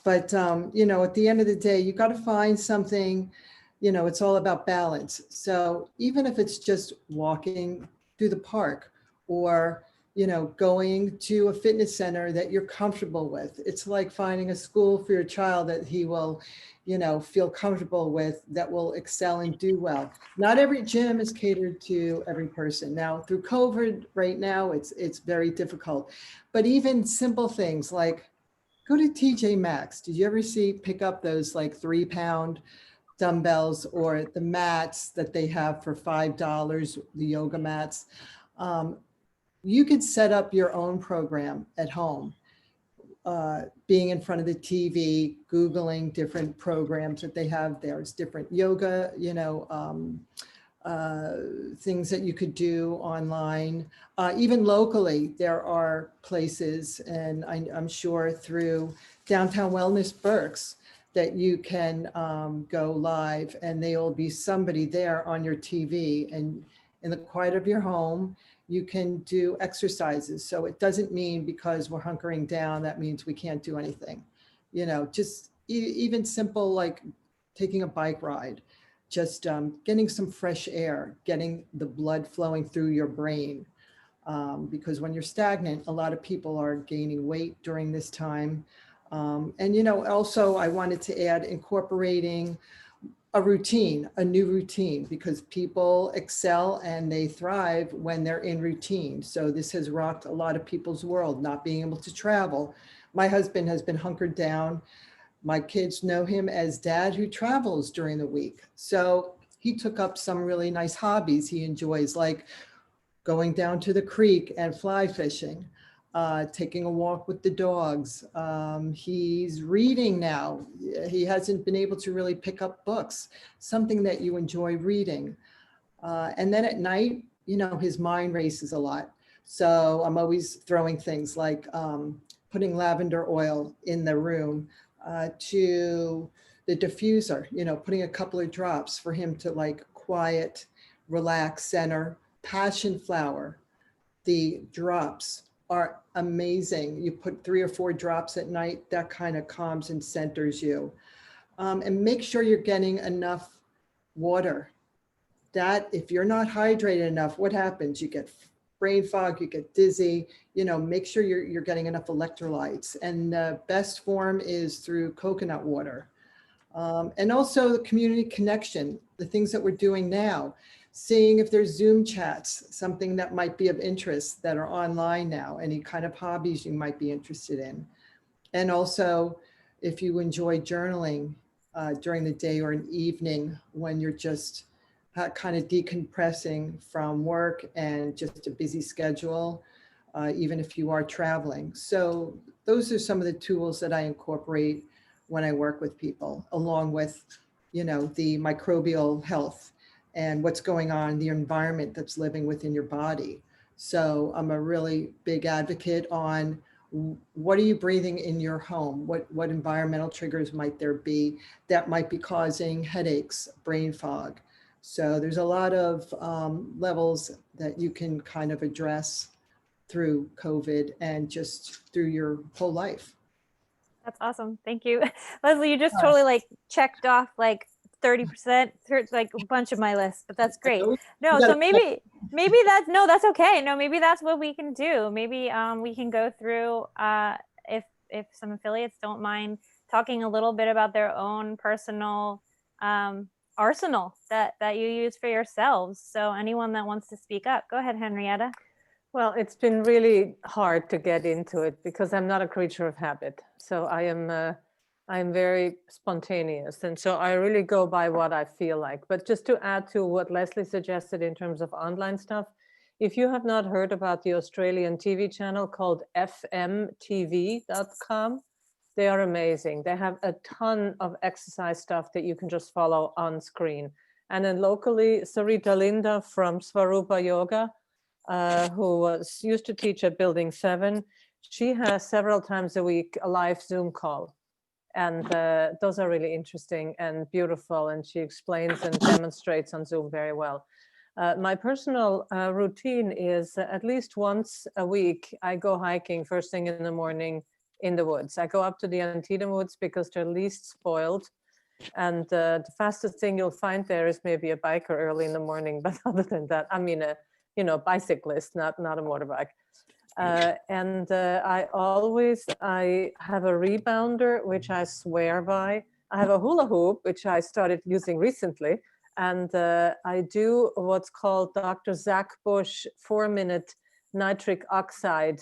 But you know, at the end of the day, you got to find something. You know, it's all about balance. So even if it's just walking through the park, or you know, going to a fitness center that you're comfortable with, it's like finding a school for your child that he will, you know, feel comfortable with, that will excel and do well. Not every gym is catered to every person. Now through COVID right now, it's very difficult, but even simple things like go to TJ Maxx. Did you ever pick up those like 3-pound dumbbells, or the mats that they have for $5, the yoga mats? You could set up your own program at home, being in front of the TV, Googling different programs that they have. There's different yoga, you know, things that you could do online. Even locally, there are places, and I'm sure through Downtown Wellness Berks, that you can go live, and there will be somebody there on your TV, and in the quiet of your home, you can do exercises. So it doesn't mean because we're hunkering down, that means we can't do anything. You know, just even simple like taking a bike ride, just getting some fresh air, getting the blood flowing through your brain. Because when you're stagnant, a lot of people are gaining weight during this time. And, you know, also I wanted to add incorporating a routine, a new routine, because people excel and they thrive when they're in routine. So this has rocked a lot of people's world, not being able to travel. My husband has been hunkered down. My kids know him as dad who travels during the week. So he took up some really nice hobbies he enjoys, like going down to the creek and fly fishing, taking a walk with the dogs. He's reading now. He hasn't been able to really pick up books, something that you enjoy reading. And then at night, you know, his mind races a lot. So I'm always throwing things like putting lavender oil in the room, to the diffuser, you know, putting a couple of drops for him to like quiet, relax, center. Passion flower, the drops are amazing. You put 3 or 4 drops at night, that kind of calms and centers you. And make sure you're getting enough water. That if you're not hydrated enough, what happens? You get brain fog, you get dizzy, you know, make sure you're getting enough electrolytes. And the best form is through coconut water. And also the community connection, the things that we're doing now. seeing if there's Zoom chats, something that might be of interest that are online now, any kind of hobbies you might be interested in. And also, if you enjoy journaling during the day or an evening when you're just kind of decompressing from work and just a busy schedule, even if you are traveling. So those are some of the tools that I incorporate when I work with people, along with, you know, the microbial health and what's going on in the environment that's living within your body. So I'm a really big advocate on what are you breathing in your home? What environmental triggers might there be that might be causing headaches, brain fog? So there's a lot of levels that you can kind of address through COVID and just through your whole life. That's awesome. Thank you. Leslie, you just totally like checked off like 30%, like a bunch of my list, but that's great. No, so maybe that's okay. No, maybe that's what we can do. Maybe we can go through if some affiliates don't mind talking a little bit about their own personal arsenal that you use for yourselves. So anyone that wants to speak up, go ahead, Henrietta. Well, it's been really hard to get into it because I'm not a creature of habit. So I am very spontaneous. And so I really go by what I feel like. But just to add to what Leslie suggested in terms of online stuff, if you have not heard about the Australian TV channel called fmtv.com, they are amazing. They have a ton of exercise stuff that you can just follow on screen. And then locally, Sarita Linda from Swarupa Yoga, who used to teach at Building 7, she has several times a week a live Zoom call. And those are really interesting and beautiful. And she explains and demonstrates on Zoom very well. My personal routine is at least once a week, I go hiking first thing in the morning in the woods. I go up to the Antietam woods because they're least spoiled. And the fastest thing you'll find there is maybe a biker early in the morning. But other than that, I mean, bicyclist, not a motorbike. I have a rebounder, which I swear by. I have a hula hoop, which I started using recently. And I do what's called Dr. Zach Bush 4-minute nitric oxide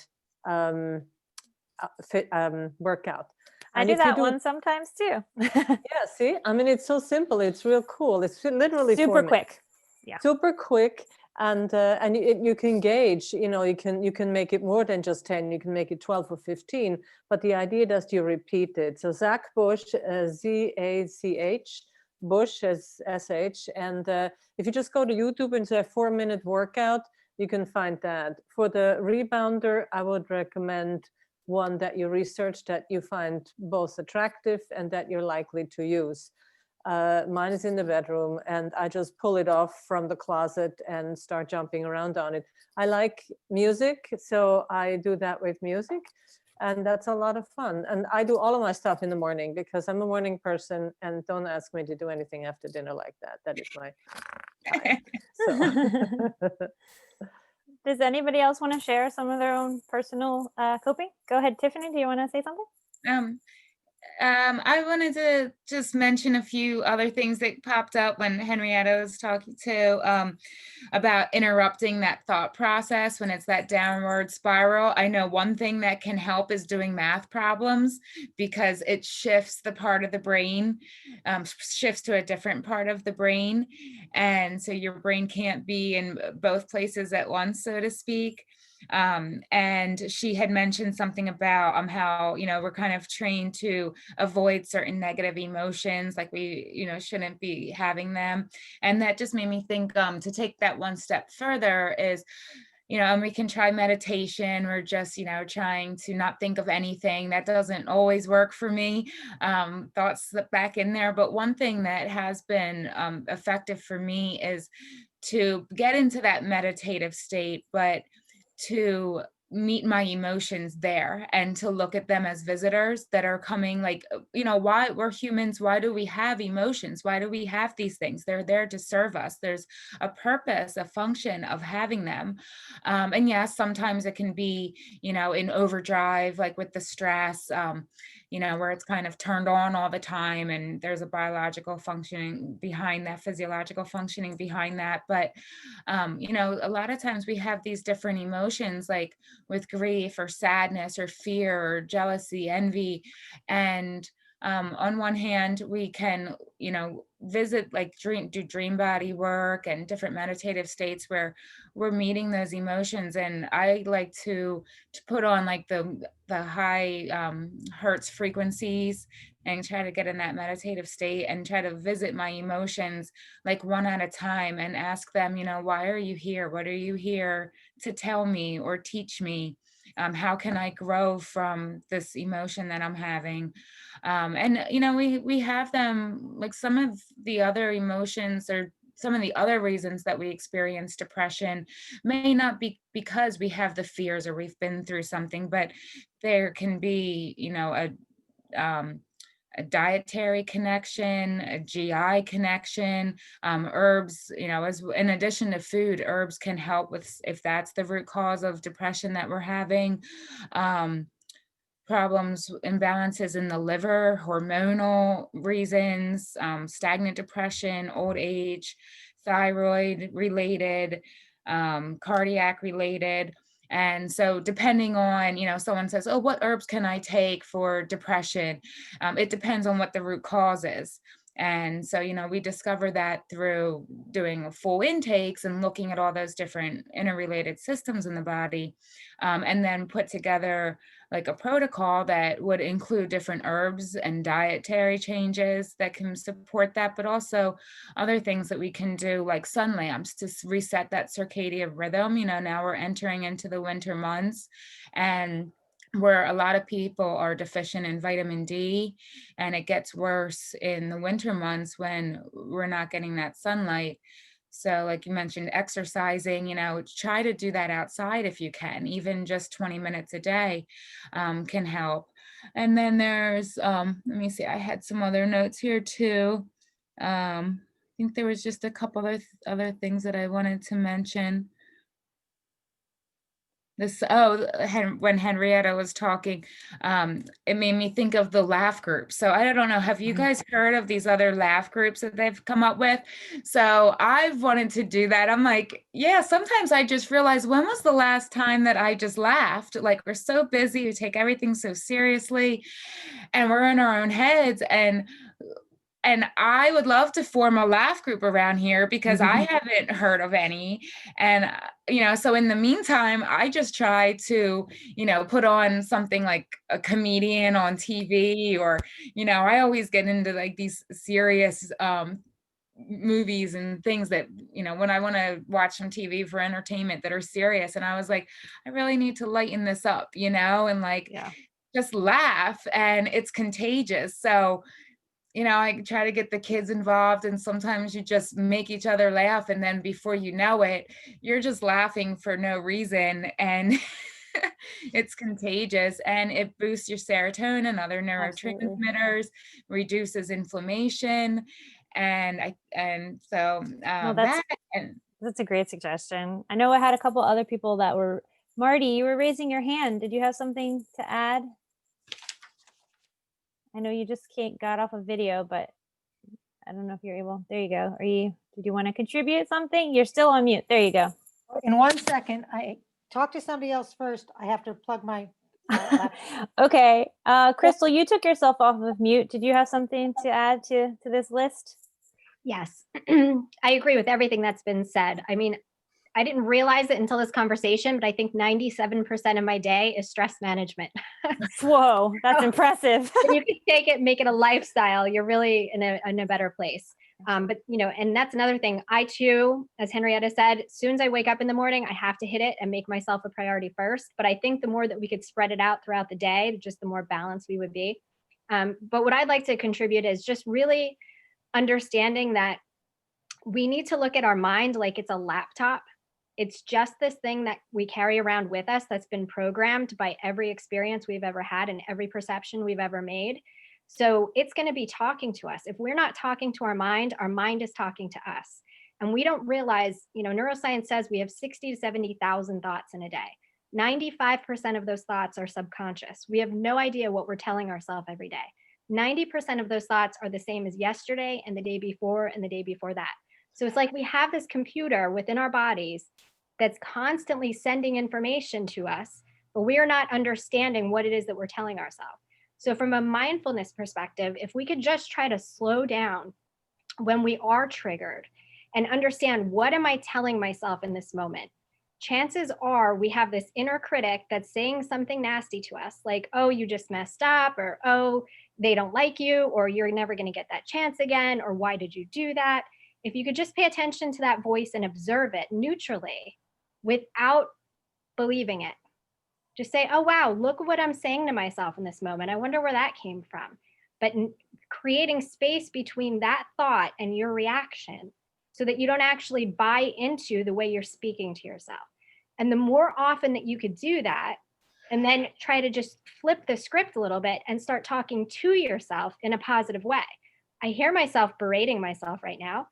workout. I do that one sometimes too. Yeah, see, I mean, it's so simple. It's real cool. It's literally super quick. Yeah, super quick. And you can gauge, you can make it more than just 10, you can make it 12 or 15, but the idea is you repeat it. So Zach Bush, Z-A-C-H, Bush as S-H. And if you just go to YouTube and say 4-minute workout, you can find that. For the rebounder, I would recommend one that you research that you find both attractive and that you're likely to use. Mine is in the bedroom and I just pull it off from the closet and start jumping around on it. I like music, so I do that with music, and that's a lot of fun. And I do all of my stuff in the morning because I'm a morning person, and don't ask me to do anything after dinner like that. That is my time. So. Does anybody else want to share some of their own personal coping? Go ahead, Tiffany, do you want to say something? I wanted to just mention a few other things that popped up when Henrietta was talking to about interrupting that thought process when it's that downward spiral. I know one thing that can help is doing math problems because it shifts the part of the brain, shifts to a different part of the brain. And so your brain can't be in both places at once, so to speak. And she had mentioned something about how, we're kind of trained to avoid certain negative emotions, like we, shouldn't be having them. And that just made me think to take that one step further is, and we can try meditation or just, trying to not think of anything. That doesn't always work for me. Thoughts slip back in there. But one thing that has been effective for me is to get into that meditative state, but to meet my emotions there and to look at them as visitors that are coming, like, why we're humans, why do we have emotions, why do we have these things? They're there to serve us. There's a purpose, a function of having them. And yes, sometimes it can be, in overdrive, like with the stress, where it's kind of turned on all the time and there's a biological functioning behind that, physiological functioning behind that. But, a lot of times we have these different emotions, like with grief or sadness or fear or jealousy, envy. And on one hand, we can, visit, like do dream body work and different meditative states where we're meeting those emotions. And I like to put on like the high hertz frequencies and try to get in that meditative state and try to visit my emotions like one at a time and ask them, why are you here? What are you here to tell me or teach me? How can I grow from this emotion that I'm having? And we have them, like some of the other emotions or some of the other reasons that we experience depression may not be because we have the fears or we've been through something, but there can be, a dietary connection, a GI connection, herbs, as in addition to food, herbs can help with, if that's the root cause of depression that we're having. Problems, imbalances in the liver, hormonal reasons, stagnant depression, old age, thyroid related, cardiac related. And so depending on, someone says, oh, what herbs can I take for depression? It depends on what the root cause is. And so, we discover that through doing full intakes and looking at all those different interrelated systems in the body, and then put together like a protocol that would include different herbs and dietary changes that can support that, but also other things that we can do like sun lamps to reset that circadian rhythm. Now we're entering into the winter months and where a lot of people are deficient in vitamin D, and it gets worse in the winter months when we're not getting that sunlight. So like you mentioned, exercising, try to do that outside if you can, even just 20 minutes a day can help. And then there's, let me see, I had some other notes here too. I think there was just a couple other things that I wanted to mention. When Henrietta was talking, it made me think of the laugh group. So I don't know, have you guys heard of these other laugh groups that they've come up with? So I've wanted to do that. I'm like, yeah, sometimes I just realize, when was the last time that I just laughed? Like, we're so busy, we take everything so seriously, and we're in our own heads. And I would love to form a laugh group around here because I haven't heard of any. And, so in the meantime, I just try to, put on something like a comedian on TV, or, I always get into like these serious movies and things that, when I want to watch some TV for entertainment that are serious. And I was like, I really need to lighten this up, and like, just laugh, and it's contagious. So, I try to get the kids involved, and sometimes you just make each other laugh. And then before you know it, you're just laughing for no reason. And it's contagious, and it boosts your serotonin and other neurotransmitters, reduces inflammation. That's a great suggestion. I know I had a couple other people that were, Marty, you were raising your hand. Did you have something to add? I know you just got off a video, but I don't know if you're able. There you go. Did you want to contribute something? You're still on mute. There you go. In 1 second, I talk to somebody else first. I have to plug my Okay. Crystal, you took yourself off of mute. Did you have something to add to this list? Yes, I agree with everything that's been said. I mean, I didn't realize it until this conversation, but I think 97% of my day is stress management. Whoa, that's impressive. You can take it, make it a lifestyle. You're really in a better place. But and that's another thing. I too, as Henrietta said, as soon as I wake up in the morning, I have to hit it and make myself a priority first. But I think the more that we could spread it out throughout the day, just the more balanced we would be. But what I'd like to contribute is just really understanding that we need to look at our mind like it's a laptop. It's just this thing that we carry around with us that's been programmed by every experience we've ever had and every perception we've ever made. So it's going to be talking to us. If we're not talking to our mind is talking to us. And we don't realize, neuroscience says we have 60 to 70,000 thoughts in a day. 95% of those thoughts are subconscious. We have no idea what we're telling ourselves every day. 90% of those thoughts are the same as yesterday and the day before and the day before that. So it's like we have this computer within our bodies that's constantly sending information to us, but we are not understanding what it is that we're telling ourselves. So from a mindfulness perspective, if we could just try to slow down when we are triggered and understand, what am I telling myself in this moment? Chances are we have this inner critic that's saying something nasty to us, like, oh, you just messed up, or oh, they don't like you, or you're never going to get that chance again, or why did you do that? If you could just pay attention to that voice and observe it neutrally without believing it, just say, oh, wow, look what I'm saying to myself in this moment. I wonder where that came from. But creating space between that thought and your reaction so that you don't actually buy into the way you're speaking to yourself. And the more often that you could do that, and then try to just flip the script a little bit and start talking to yourself in a positive way. I hear myself berating myself right now,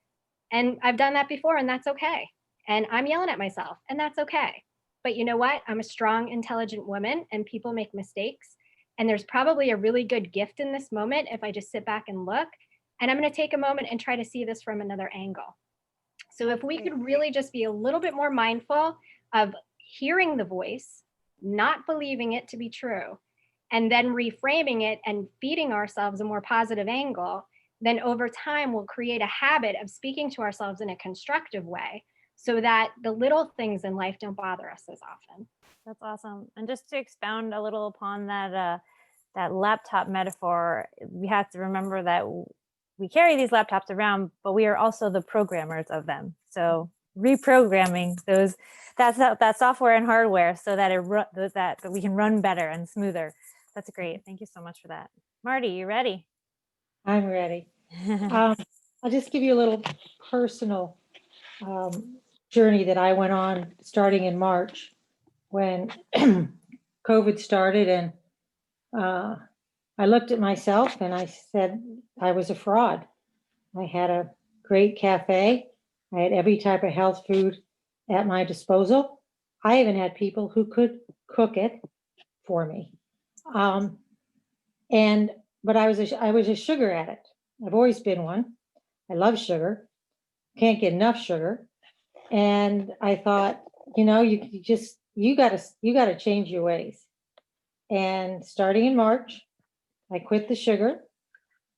and I've done that before, and that's okay. And I'm yelling at myself, and that's okay. But you know what? I'm a strong, intelligent woman, and people make mistakes. And there's probably a really good gift in this moment if I just sit back and look. And I'm going to take a moment and try to see this from another angle. So if we could really just be a little bit more mindful of hearing the voice, not believing it to be true, and then reframing it and feeding ourselves a more positive angle, then over time we'll create a habit of speaking to ourselves in a constructive way so that the little things in life don't bother us as often. That's awesome. And just to expound a little upon that, that laptop metaphor, we have to remember that we carry these laptops around, but we are also the programmers of them. So reprogramming that software and hardware so that that we can run better and smoother. That's great. Thank you so much for that. Marty, you ready? I'm ready. I'll just give you a little personal journey that I went on starting in March when COVID started, and I looked at myself and I said I was a fraud. I had a great cafe. I had every type of health food at my disposal. I even had people who could cook it for me. But I was a sugar addict. I've always been one. I love sugar. Can't get enough sugar. And I thought, you gotta change your ways. And starting in March, I quit the sugar.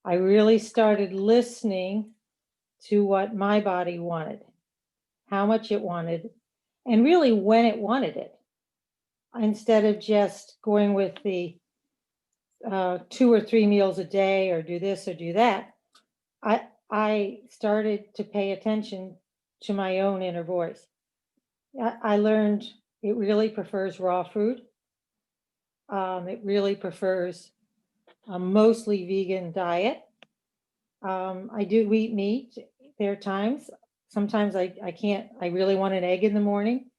I really started listening to what my body wanted, how much it wanted, and really when it wanted it, instead of just going with the 2 or 3 meals a day or do this or do that. I started to pay attention to my own inner voice. I learned it really prefers raw food. It really prefers a mostly vegan diet. I do eat meat. There are times, sometimes I can't, I really want an egg in the morning,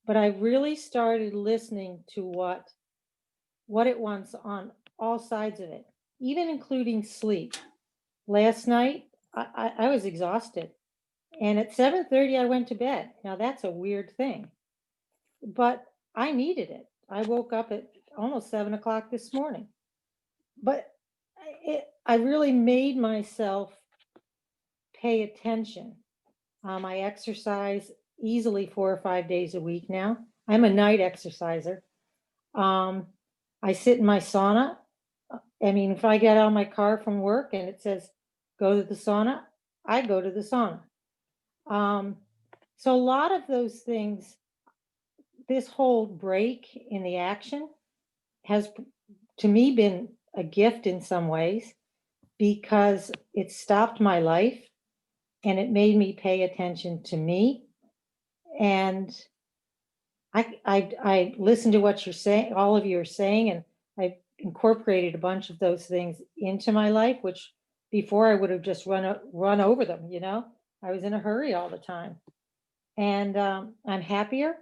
but I really started listening to what it wants on all sides of it, even including sleep. Last night, I was exhausted. And at 7:30, I went to bed. Now that's a weird thing, but I needed it. I woke up at almost 7 o'clock this morning, but I really made myself pay attention. I exercise easily 4 or 5 days a week now. I'm a night exerciser. I sit in my sauna. I mean, if I get out of my car from work and it says, go to the sauna, I go to the sauna. So a lot of those things, this whole break in the action has, to me, been a gift in some ways because it stopped my life and it made me pay attention to me. And I listened to what you're saying, all of you are saying, and I incorporated a bunch of those things into my life, which before I would have just run over them. I was in a hurry all the time. And I'm happier,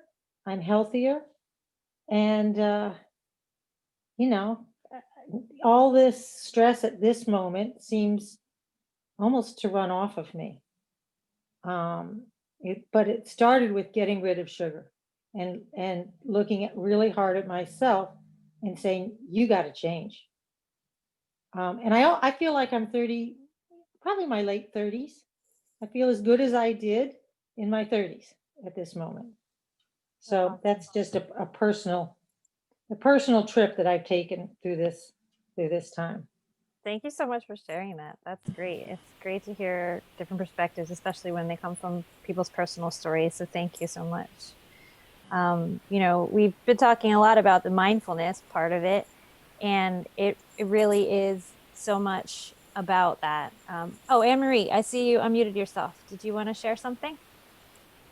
I'm healthier, and all this stress at this moment seems almost to run off of me. But it started with getting rid of sugar. and looking at really hard at myself and saying, you got to change. And I feel like I'm 30, probably my late 30s. I feel as good as I did in my 30s at this moment. So that's just a personal trip that I've taken through this time. Thank you so much for sharing that. That's great. It's great to hear different perspectives, especially when they come from people's personal stories. So thank you so much. You know, we've been talking a lot about the mindfulness part of it, and it really is so much about that. Oh, Anne-Marie, I see you unmuted yourself. Did you want to share something?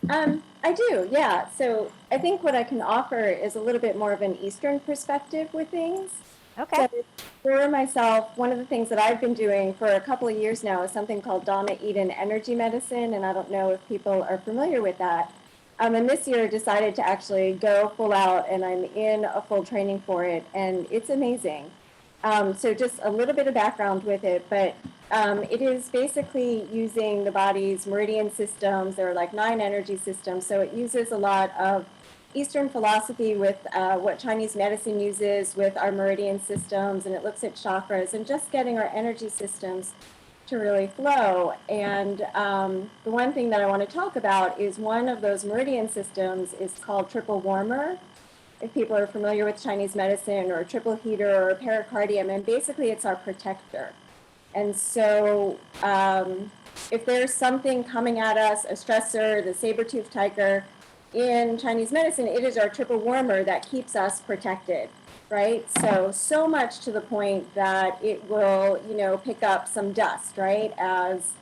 I do, yeah. So I think what I can offer is a little bit more of an Eastern perspective with things. Okay. So for myself, one of the things that I've been doing for a couple of years now is something called Donna Eden Energy Medicine, and I don't know if people are familiar with that. And this year I decided to actually go full out, and I'm in a full training for it, and it's amazing. So just a little bit of background with it, but it is basically using the body's meridian systems. There are like 9 energy systems, so it uses a lot of Eastern philosophy with what Chinese medicine uses with our meridian systems, and it looks at chakras and just getting our energy systems to really flow. And the one thing that I want to talk about is one of those meridian systems is called triple warmer. If people are familiar with Chinese medicine, or triple heater or pericardium, and basically it's our protector. And so if there's something coming at us, a stressor, the saber-toothed tiger, in Chinese medicine, it is our triple warmer that keeps us protected, right? So much to the point that it will, you know, pick up some dust, right? As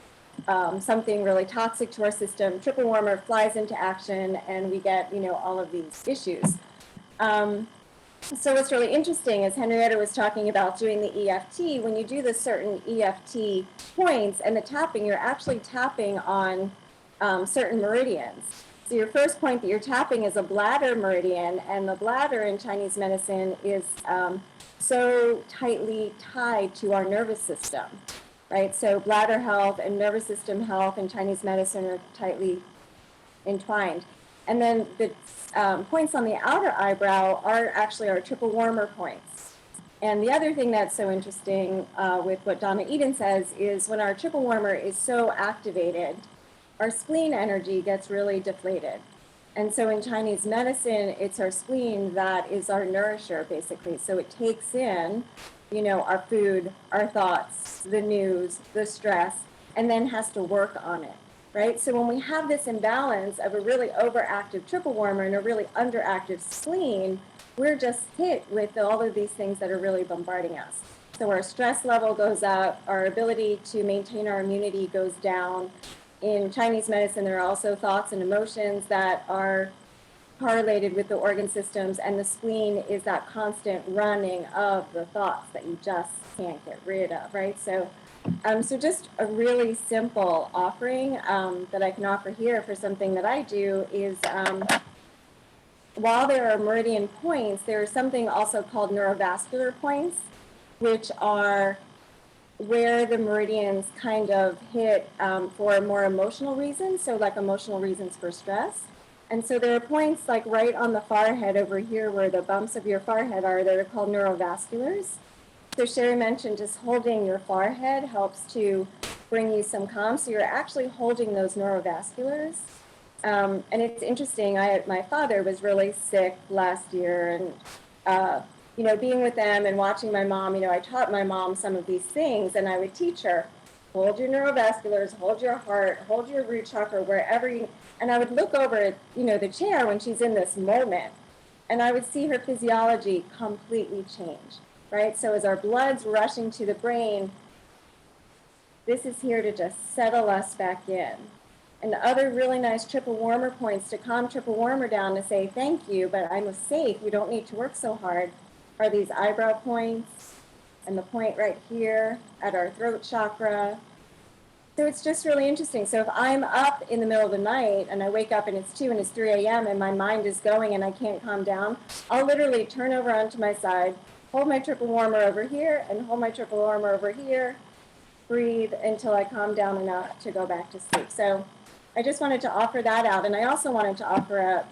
something really toxic to our system, triple warmer flies into action, and we get, you know, all of these issues. So what's really interesting is Henrietta was talking about doing the EFT. When you do the certain EFT points and the tapping, you're actually tapping on certain meridians. So your first point that you're tapping is a bladder meridian, and the bladder in Chinese medicine is so tightly tied to our nervous system, right? So bladder health and nervous system health in Chinese medicine are tightly entwined. And then the points on the outer eyebrow are actually our triple warmer points. And the other thing that's so interesting with what Donna Eden says is when our triple warmer is so activated, our spleen energy gets really deflated. And so in Chinese medicine, it's our spleen that is our nourisher, basically. So it takes in, you know, our food, our thoughts, the news, the stress, and then has to work on it. Right? So when we have this imbalance of a really overactive triple warmer and a really underactive spleen, we're just hit with all of these things that are really bombarding us. So our stress level goes up, our ability to maintain our immunity goes down. In Chinese medicine, there are also thoughts and emotions that are correlated with the organ systems, and the spleen is that constant running of the thoughts that you just can't get rid of, right? So just a really simple offering that I can offer here for something that I do is while there are meridian points, there is something also called neurovascular points, which are where the meridians kind of hit for more emotional reasons, so like emotional reasons for stress. And so there are points like right on the forehead over here where the bumps of your forehead are that are called neurovasculars. So Sherry mentioned just holding your forehead helps to bring you some calm. So you're actually holding those neurovasculars. And it's interesting, my father was really sick last year, and you know, being with them and watching my mom, you know, I taught my mom some of these things, and I would teach her, hold your neurovasculars, hold your heart, hold your root chakra, wherever you, and I would look over at, you know, the chair when she's in this moment, and I would see her physiology completely change. Right? So as our blood's rushing to the brain, this is here to just settle us back in. And the other really nice triple warmer points to calm triple warmer down to say thank you, but I'm safe, you don't need to work so hard, are these eyebrow points and the point right here at our throat chakra. So it's just really interesting. So if I'm up in the middle of the night and I wake up and it's 2 and it's 3 a.m. and my mind is going and I can't calm down, I'll literally turn over onto my side, hold my triple warmer over here and hold my triple warmer over here, breathe until I calm down enough to go back to sleep. So I just wanted to offer that out. And I also wanted to offer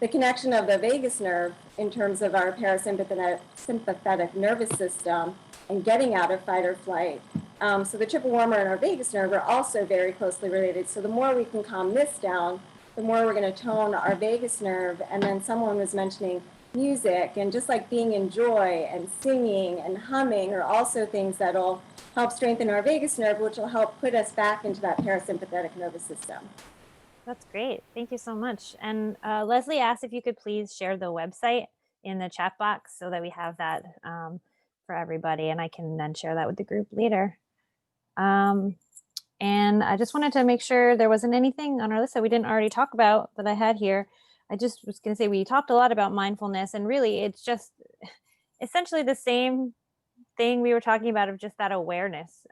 the connection of the vagus nerve in terms of our parasympathetic nervous system and getting out of fight or flight. So the triple warmer and our vagus nerve are also very closely related. So the more we can calm this down, the more we're going to tone our vagus nerve. And then someone was mentioning music, and just like being in joy and singing and humming are also things that'll help strengthen our vagus nerve, which will help put us back into that parasympathetic nervous system. That's great. Thank you so much. And Leslie asked if you could please share the website in the chat box so that we have that for everybody, and I can then share that with the group later. And I just wanted to make sure there wasn't anything on our list that we didn't already talk about that I had here. I just was going to say we talked a lot about mindfulness, and really it's just essentially the same thing we were talking about, of just that awareness.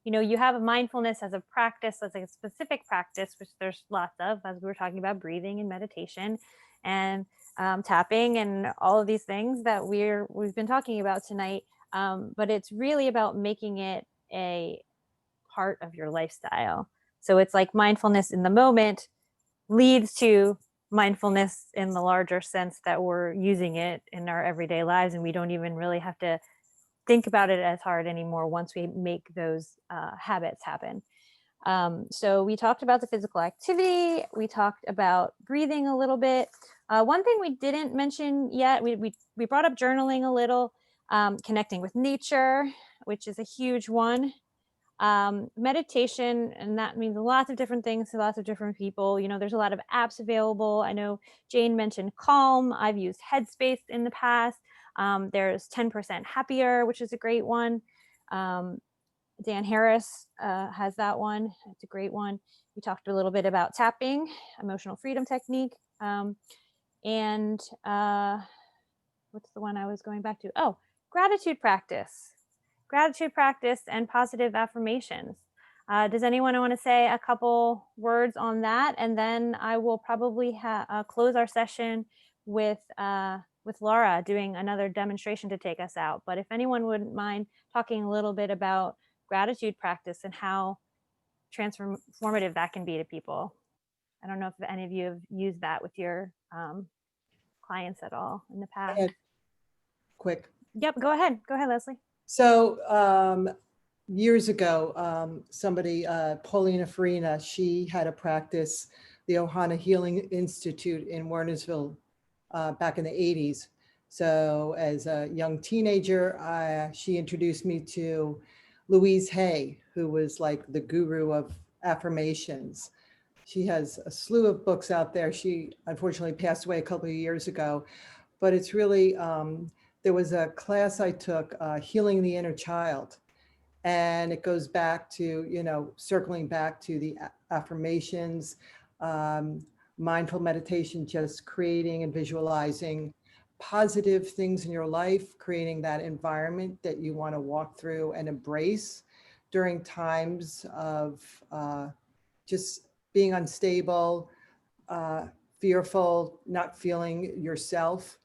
You know, you have a mindfulness as a practice, as a specific practice, which there's lots of, as we were talking about breathing and meditation and tapping and all of these things that we've been talking about tonight. But it's really about making it a part of your lifestyle. So it's like mindfulness in the moment leads to mindfulness in the larger sense that we're using it in our everyday lives, and we don't even really have to think about it as hard anymore once we make those habits happen. So we talked about the physical activity. We talked about breathing a little bit. One thing we didn't mention yet, we brought up journaling a little, connecting with nature, which is a huge one. Meditation, and that means lots of different things to lots of different people. You know, there's a lot of apps available. I know Jane mentioned Calm. I've used Headspace in the past. There's 10% Happier, which is a great one. Dan Harris has that one. It's a great one. We talked a little bit about tapping, emotional freedom technique. And what's the one I was going back to? Oh, gratitude practice. Gratitude practice and positive affirmations. Does anyone want to say a couple words on that? And then I will probably close our session with Laura doing another demonstration to take us out. But if anyone wouldn't mind talking a little bit about gratitude practice and how transformative that can be to people. I don't know if any of you have used that with your clients at all in the past. Quick. Yep, go ahead, Leslie. So years ago, somebody, Paulina Farina, she had a practice, the Ohana Healing Institute in Wernersville back in the 80s. So as a young teenager, she introduced me to Louise Hay, who was like the guru of affirmations. She has a slew of books out there. She unfortunately passed away a couple of years ago, but it's really, there was a class I took, Healing the Inner Child. And it goes back to, you know, circling back to the affirmations, mindful meditation, just creating and visualizing positive things in your life, creating that environment that you want to walk through and embrace during times of just being unstable, fearful, not feeling yourself.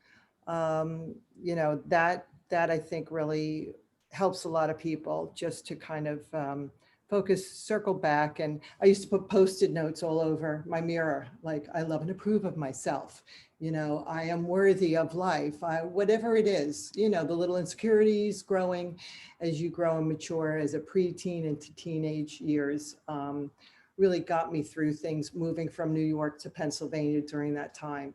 You know, that I think really helps a lot of people just to kind of focus, circle back. And I used to put Post-it notes all over my mirror, like, I love and approve of myself. You know, I am worthy of life, whatever it is, you know, the little insecurities growing as you grow and mature as a preteen into teenage years really got me through things moving from New York to Pennsylvania during that time.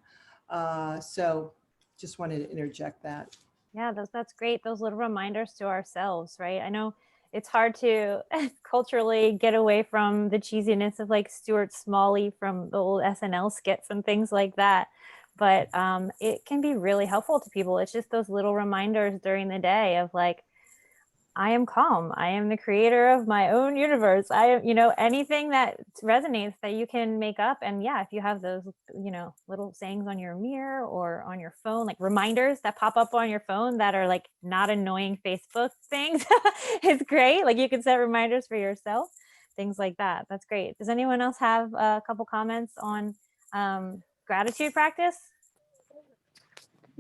So just wanted to interject that. Yeah, that's great. Those little reminders to ourselves, right? I know it's hard to culturally get away from the cheesiness of like Stuart Smalley from the old SNL skits and things like that. But it can be really helpful to people. It's just those little reminders during the day of like, I am calm. I am the creator of my own universe. I am, you know, anything that resonates that you can make up. And yeah, if you have those, you know, little sayings on your mirror or on your phone, like reminders that pop up on your phone that are like not annoying Facebook things, it's great. Like you can set reminders for yourself, things like that. That's great. Does anyone else have a couple comments on gratitude practice?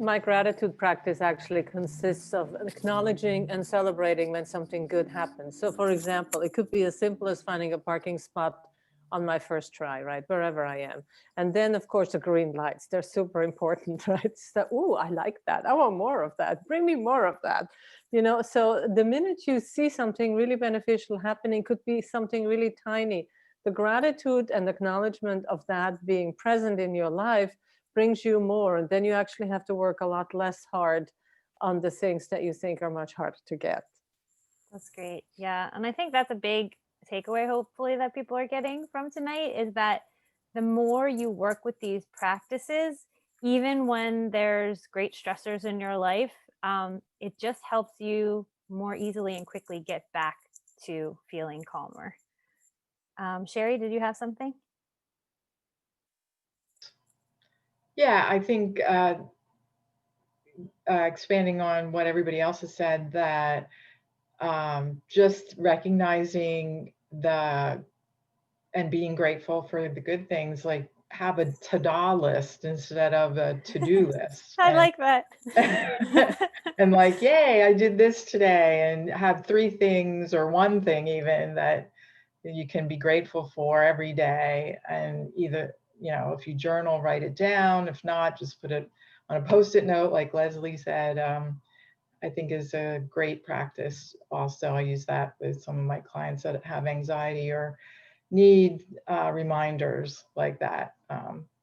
My gratitude practice actually consists of acknowledging and celebrating when something good happens. So for example, it could be as simple as finding a parking spot on my first try, right, wherever I am. And then, of course, the green lights, they're super important, right? So, oh, I like that. I want more of that. Bring me more of that. You know, so the minute you see something really beneficial happening, could be something really tiny. The gratitude and acknowledgement of that being present in your life brings you more. And then you actually have to work a lot less hard on the things that you think are much harder to get. That's great. Yeah. And I think that's a big takeaway, hopefully, that people are getting from tonight, is that the more you work with these practices, even when there's great stressors in your life, it just helps you more easily and quickly get back to feeling calmer. Sherry, did you have something? Yeah, I think expanding on what everybody else has said, that just recognizing and being grateful for the good things, like have a to-do list instead of a to-do list. I like that. And like, yay, I did this today, and have 3 things or 1 thing even that you can be grateful for every day. And either, you know, if you journal, write it down. If not, just put it on a Post-it note, like Leslie said. I think is a great practice. Also, I use that with some of my clients that have anxiety or need reminders like that,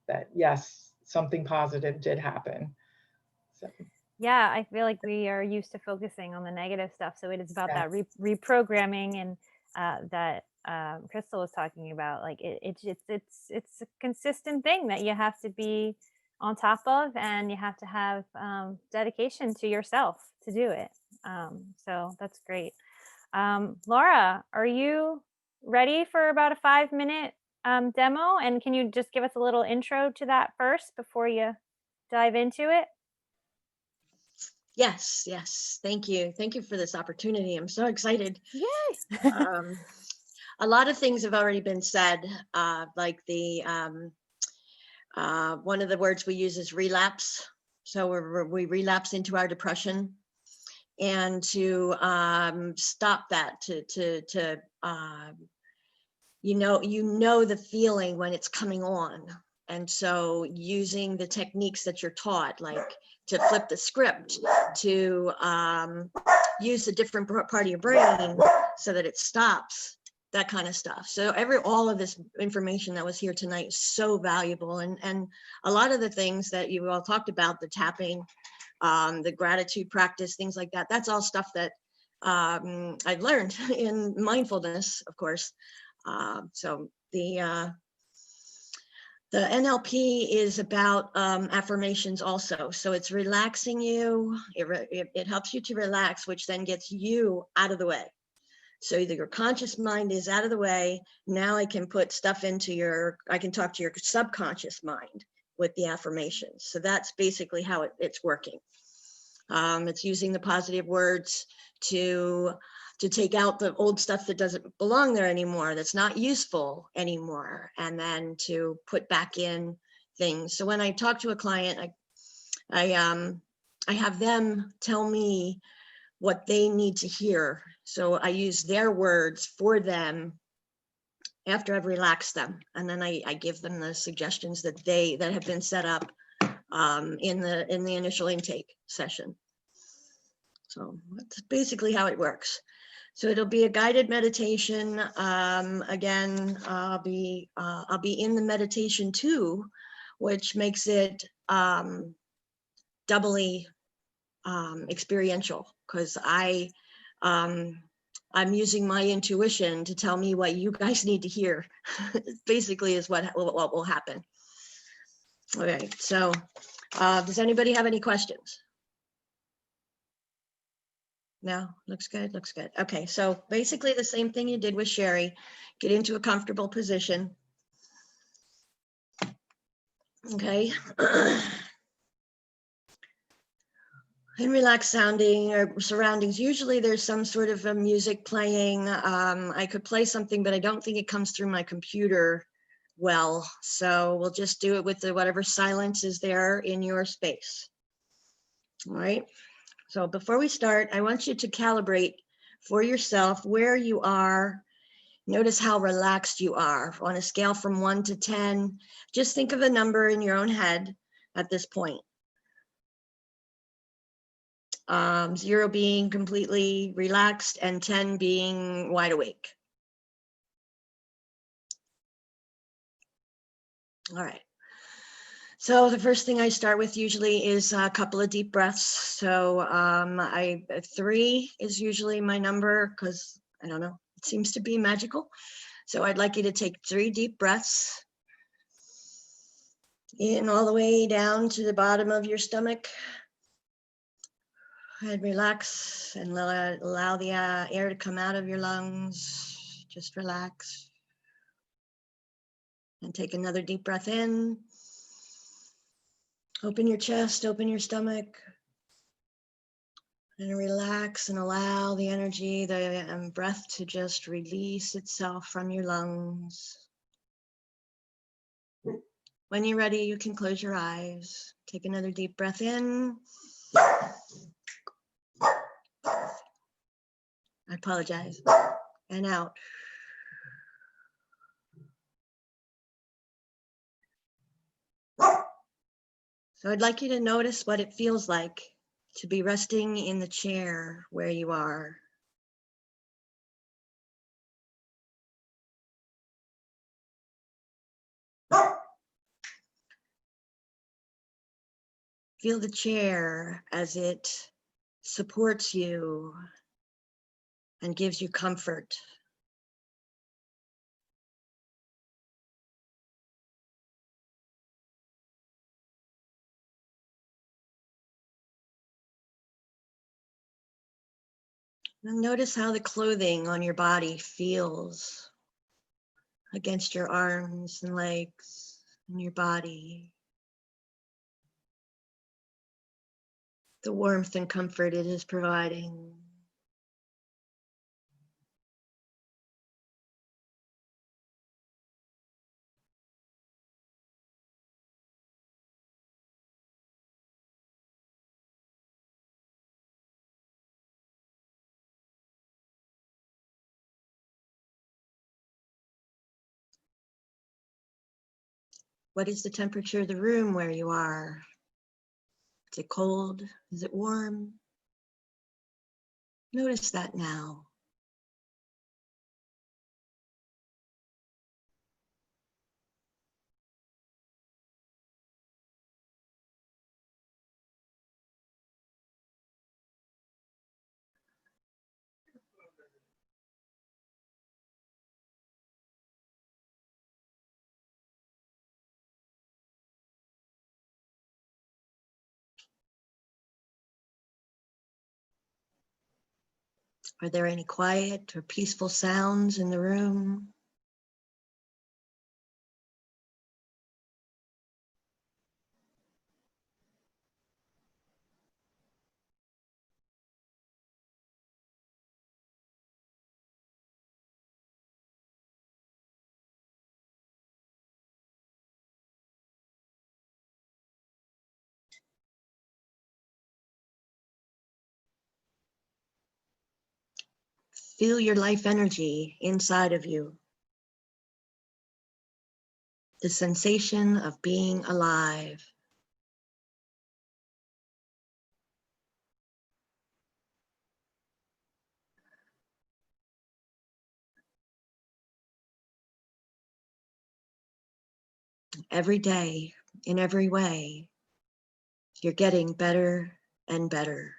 that yes, something positive did happen. So. Yeah, I feel like we are used to focusing on the negative stuff. So it is about that reprogramming, and that Crystal was talking about. Like it's a consistent thing that you have to be on top of, and you have to have dedication to yourself to do it. So that's great. Laura, are you ready for about a 5-minute demo? And can you just give us a little intro to that first before you dive into it? Yes, yes. Thank you. Thank you for this opportunity. I'm so excited. Yay! A lot of things have already been said, like the one of the words we use is relapse. So we relapse into our depression, and to stop that, you know the feeling when it's coming on. And so using the techniques that you're taught, like to flip the script, to use a different part of your brain so that it stops, that kind of stuff. So all of this information that was here tonight is so valuable. And a lot of the things that you all talked about, the tapping, the gratitude practice, things like that, that's all stuff that I've learned in mindfulness, of course. So the NLP is about affirmations also. So it's relaxing you. It helps you to relax, which then gets you out of the way. So either your conscious mind is out of the way. Now I can put stuff into I can talk to your subconscious mind with the affirmations. So that's basically how it's working. It's using the positive words to take out the old stuff that doesn't belong there anymore, that's not useful anymore, and then to put back in things. So when I talk to a client, I have them tell me what they need to hear. So I use their words for them after I've relaxed them, and then I give them the suggestions that have been set up in the initial intake session. So that's basically how it works. So it'll be a guided meditation. Again, I'll be in the meditation too, which makes it doubly experiential, because I'm using my intuition to tell me what you guys need to hear. Basically, is what will happen. Okay, so does anybody have any questions? No, looks good, looks good. Okay, so basically the same thing you did with Sherry. Get into a comfortable position. Okay. And relaxed sounding or surroundings. Usually there's some sort of a music playing. I could play something, but I don't think it comes through my computer well. So we'll just do it with whatever silence is there in your space. All right. So before we start, I want you to calibrate for yourself where you are Notice how relaxed you are. On a scale from 1 to 10, just think of a number in your own head at this point. 0 being completely relaxed and 10 being wide awake. All right. So the first thing I start with usually is a couple of deep breaths. So 3 is usually my number because I don't know, it seems to be magical. So I'd like you to take 3 deep breaths in all the way down to the bottom of your stomach. And relax and allow the air to come out of your lungs. Just relax. And take another deep breath in. Open your chest, open your stomach. And relax and allow the energy, the breath to just release itself from your lungs. When you're ready, you can close your eyes. Take another deep breath in. I apologize. And out. So I'd like you to notice what it feels like to be resting in the chair where you are. Feel the chair as it supports you and gives you comfort. And notice how the clothing on your body feels against your arms and legs and your body. The warmth and comfort it is providing. What is the temperature of the room where you are? Is it cold? Is it warm? Notice that now. Are there any quiet or peaceful sounds in the room? Feel your life energy inside of you. The sensation of being alive. Every day, in every way, you're getting better and better.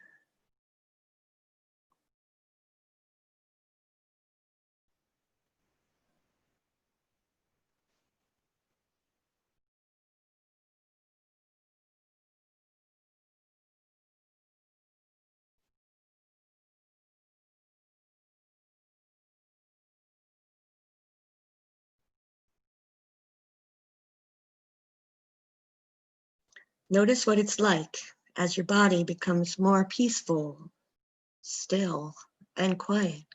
Notice what it's like as your body becomes more peaceful, still, and quiet.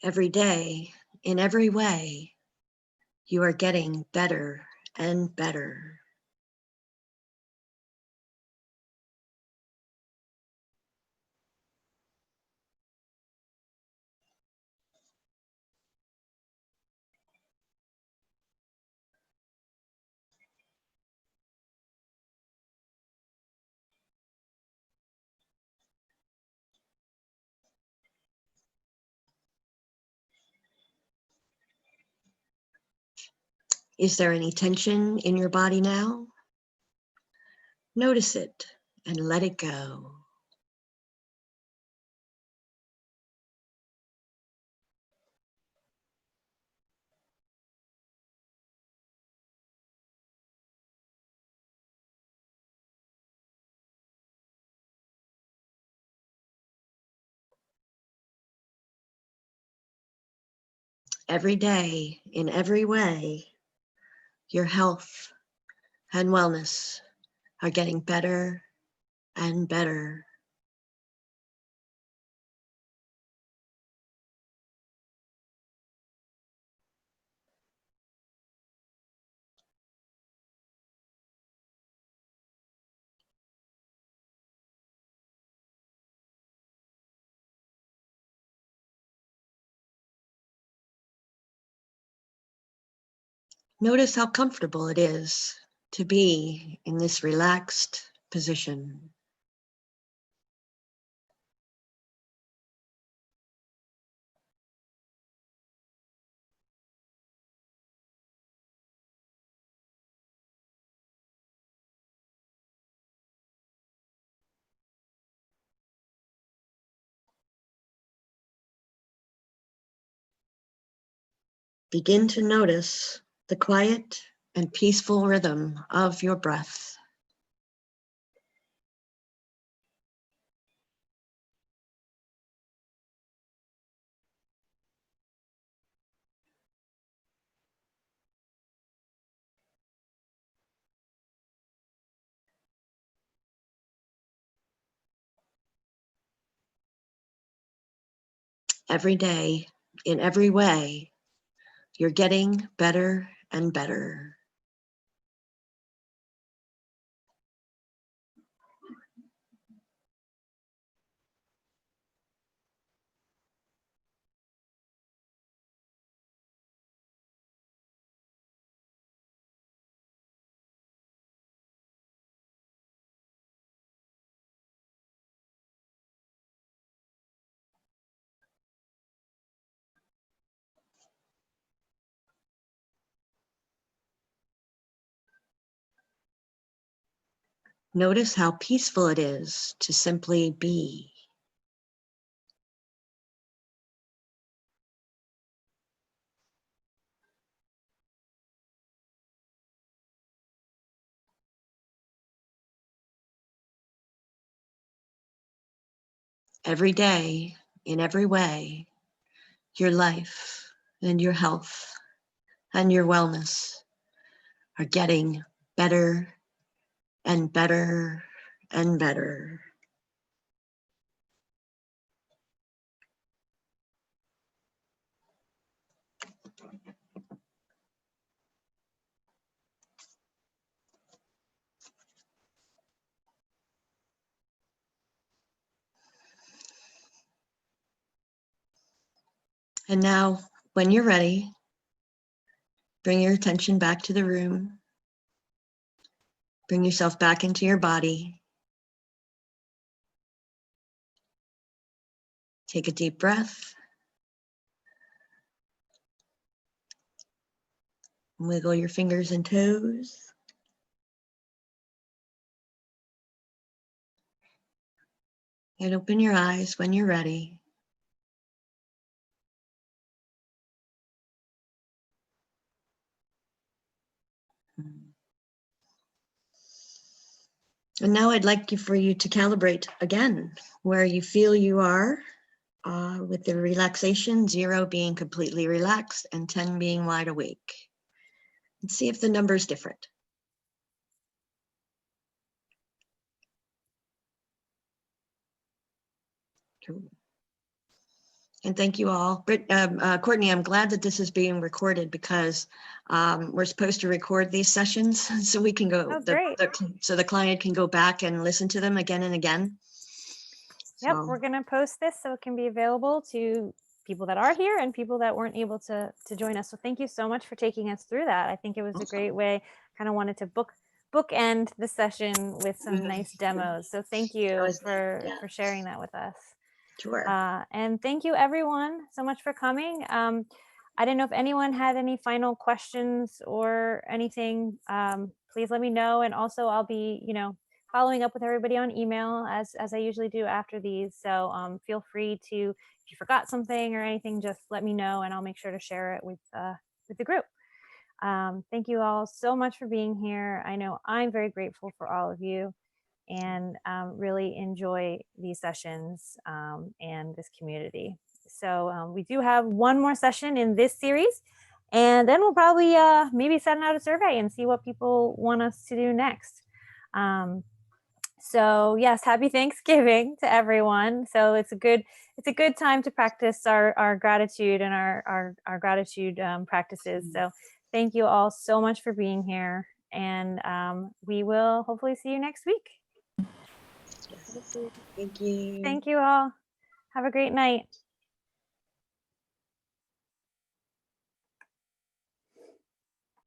Every day, in every way, you are getting better and better. Is there any tension in your body now? Notice it and let it go. Every day, in every way, your health and wellness are getting better and better. Notice how comfortable it is to be in this relaxed position. Begin to notice the quiet and peaceful rhythm of your breath. Every day, in every way, you're getting better and better. Notice how peaceful it is to simply be. Every day, in every way, your life and your health and your wellness are getting better and better and better. And now, when you're ready, bring your attention back to the room. Bring yourself back into your body. Take a deep breath. Wiggle your fingers and toes. And open your eyes when you're ready. And now I'd like for you to calibrate again where you feel you are with the relaxation, 0 being completely relaxed and 10 being wide awake. And see if the number is different. Cool. And thank you all. Courtney, I'm glad that this is being recorded because we're supposed to record these sessions so we can go, Oh, great. so the client can go back and listen to them again and again. Yep, So, we're going to post this so it can be available to people that are here and people that weren't able to join us. So thank you so much for taking us through that. I think it was a great way. Kind of wanted to bookend the session with some nice demos. So thank you for sharing that with us. Sure. And thank you everyone so much for coming. I didn't know if anyone had any final questions or anything. Please let me know. And also I'll be, following up with everybody on email as I usually do after these. So feel free to, if you forgot something or anything, just let me know and I'll make sure to share it with the group. Thank you all so much for being here. I know I'm very grateful for all of you and really enjoy these sessions and this community. So we do have one more session in this series, and then we'll probably maybe send out a survey and see what people want us to do next. So yes, happy Thanksgiving to everyone. So it's a good time to practice our gratitude and our gratitude practices. So thank you all so much for being here, and we will hopefully see you next week. Thank you. Thank you all. Have a great night.